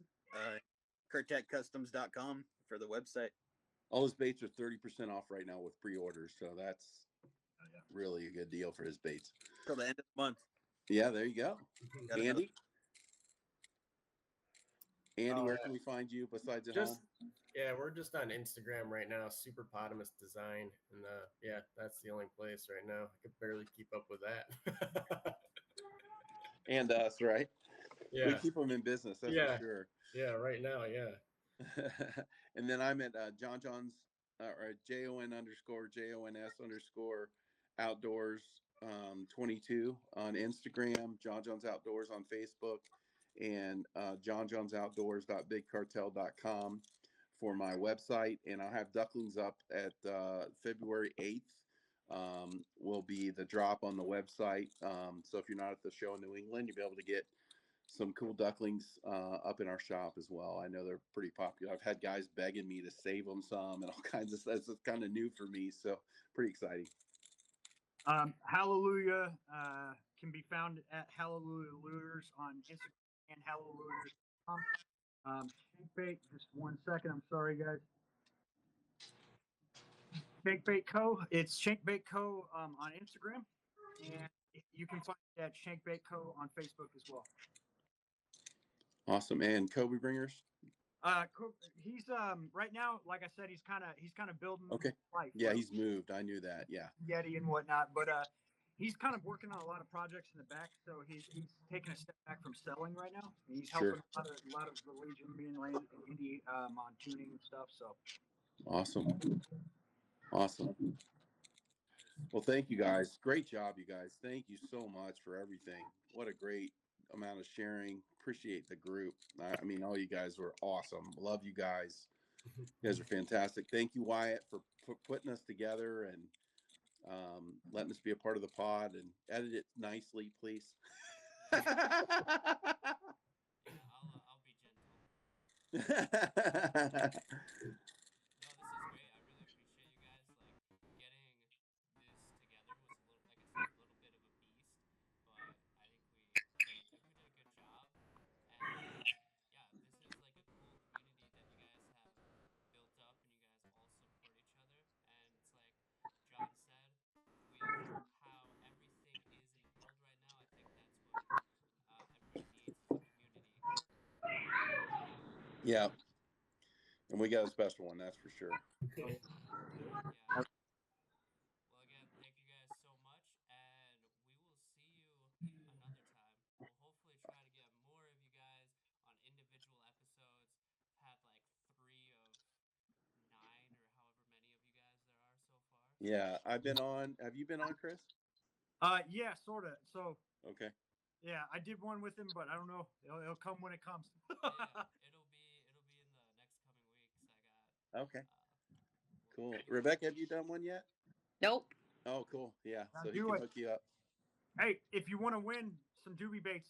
Speaker 5: curtechcustoms.com for the website.
Speaker 2: All his baits are 30% off right now with pre-orders, so that's really a good deal for his baits.
Speaker 5: Till the end of the month.
Speaker 2: Yeah, there you go.
Speaker 5: Got another-
Speaker 2: Andy,
Speaker 4: Oh,
Speaker 2: where
Speaker 4: yeah.
Speaker 2: can we find you besides at
Speaker 4: Just
Speaker 2: home?
Speaker 4: yeah, we're just on Instagram right now, Superpotamus Design, and yeah, that's the only place right now. I could barely keep up with that.
Speaker 2: And us, right?
Speaker 4: Yeah,
Speaker 2: We keep them in business, that's
Speaker 4: Yeah.
Speaker 2: for sure.
Speaker 4: yeah, right now, yeah.
Speaker 2: And then I'm at John's or JON_JONS_outdoors 22 on Instagram, John's Outdoors on Facebook, and johnjohnsoutdoors.bigcartel.com for my website. And I'll have ducklings up at February 8th. Will be the drop on the website. So if you're not at the show in New England, you'll be able to get some cool ducklings up in our shop as well. I know they're pretty popular. I've had guys begging me to save them some and all kinds of stuff. It's kind of new for me, so pretty exciting.
Speaker 3: Hallelujah can be found at Hallelujah Lures on Instagram and hallelujah.com. Shankbait, just 1 second. I'm sorry, guys. Shankbait Co. It's Shankbait Co. On Instagram, and you can find it at Shankbait Co. on Facebook as well.
Speaker 2: Awesome. And Kobe Bringers?
Speaker 3: He's right now, like I said, he's kind of building
Speaker 2: Okay.
Speaker 3: life.
Speaker 2: Yeah,
Speaker 3: like
Speaker 2: he's moved. I knew that. Yeah.
Speaker 3: Yeti and whatnot, but he's kind of working on a lot of projects in the back, so he's taking a step back from selling right now. He's helping
Speaker 2: Sure.
Speaker 3: a lot of the Legion being indie on tuning and stuff. So
Speaker 2: Awesome. Awesome. Well, thank you guys. Great job, you guys. Thank you so much for everything. What a great amount of sharing. Appreciate the group. I mean, all you guys were awesome. Love you guys. You guys are fantastic. Thank you, Wyatt, for putting us together and letting us be a part of the pod, and edit it nicely, please.
Speaker 1: Yeah, I'll be gentle. No, this is great. I really appreciate you guys. Like, getting this together was a little, like I said, a little bit of a beast, but I think we did a good job. And yeah, this is like a cool community that you guys have built up, and you guys all support each other. And it's like John said, with how everything is in the world right now, I think that's what everybody needs is a community.
Speaker 2: Yeah. And we got a special one, that's for sure.
Speaker 1: Yeah. Well, again, thank you guys so much, and we will see you another time. We'll hopefully try to get more of you guys on individual episodes. Had like 3 of 9 or however many of you guys there are so far.
Speaker 2: Yeah, I've been on. Have you been on, Chris?
Speaker 3: yeah, sort of. So
Speaker 2: Okay.
Speaker 3: yeah, I did one with him, but I don't know. It'll come when it comes.
Speaker 1: Yeah, it'll be in the next coming weeks. I got
Speaker 2: Okay.
Speaker 1: we'll
Speaker 2: Cool.
Speaker 1: figure it out.
Speaker 2: Rebecca, have you done one yet?
Speaker 6: Nope.
Speaker 2: Oh, cool. Yeah.
Speaker 3: Now
Speaker 2: So he
Speaker 3: do
Speaker 2: can
Speaker 3: it.
Speaker 2: hook you up.
Speaker 3: Hey, if you want to win some doobie baits,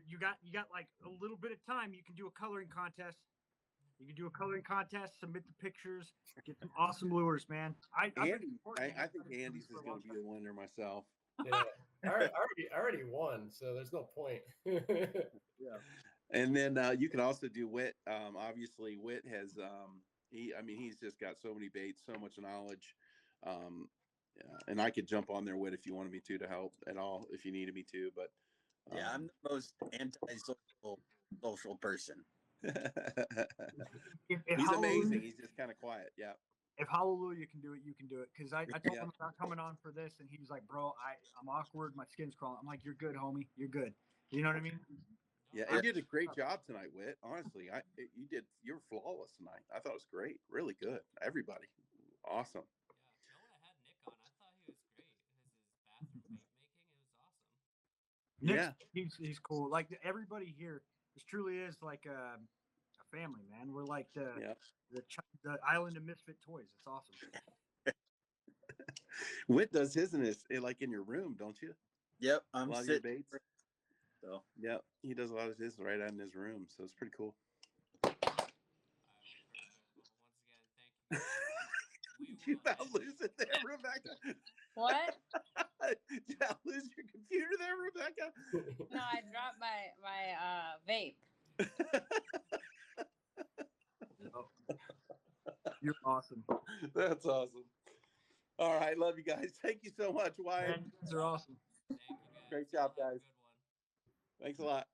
Speaker 3: you got like a little bit of time. You can do a coloring contest. You can do a coloring contest, submit the pictures, get some awesome lures, man. I've been
Speaker 2: Andy,
Speaker 3: supporting
Speaker 2: I
Speaker 3: it
Speaker 2: think Andy's is
Speaker 3: for a
Speaker 2: going
Speaker 3: long
Speaker 2: to be the winner myself.
Speaker 4: Yeah, I already won, so there's no point.
Speaker 3: Yeah.
Speaker 2: And then you can also do Whit. Obviously, Whit has he's just got so many baits, so much knowledge. And I could jump on there, Whit, if you wanted me to help at all, if you needed me to. But
Speaker 5: Yeah, I'm the most anti-social person.
Speaker 3: If
Speaker 2: he's
Speaker 3: Hallelujah-
Speaker 2: amazing. He's just kind of quiet. Yeah.
Speaker 3: If Hallelujah can do it, you can do it. Because I told
Speaker 2: Yeah.
Speaker 3: him about coming on for this, and he was like, "Bro, I'm awkward. My skin's crawling." I'm like, "You're good, homie. You're good." You know what I mean?
Speaker 2: Yeah, you did a great job tonight, Whit. Honestly, you were flawless tonight. I thought it was great, really good. Everybody, awesome.
Speaker 1: Yeah, no one had Nick on. I thought he was great. His bathroom paint making, it was awesome.
Speaker 3: Nick's, he's cool. Like everybody here, this truly is like a family, man. We're like the island of misfit toys. It's awesome.
Speaker 2: Whit does his like in your room, don't you?
Speaker 5: Yep,
Speaker 2: A
Speaker 5: I'm
Speaker 2: lot of your
Speaker 5: sitting.
Speaker 2: baits.
Speaker 5: So
Speaker 2: Yeah, he does a lot of his right out in his room, so it's pretty cool.
Speaker 1: All right, well, perfect. Well, once again, thank you. We
Speaker 2: Did you
Speaker 1: will
Speaker 2: about
Speaker 1: end
Speaker 2: lose it there, Rebecca?
Speaker 6: What?
Speaker 2: Did you about lose your computer there, Rebecca?
Speaker 6: No, I dropped my vape.
Speaker 3: You're awesome.
Speaker 2: That's awesome. All right, love you guys. Thank you so much, Wyatt.
Speaker 3: Man, you guys are awesome.
Speaker 1: Thank you guys.
Speaker 2: Great job,
Speaker 1: Y'all have a
Speaker 2: guys.
Speaker 1: good one.
Speaker 2: Thanks a lot.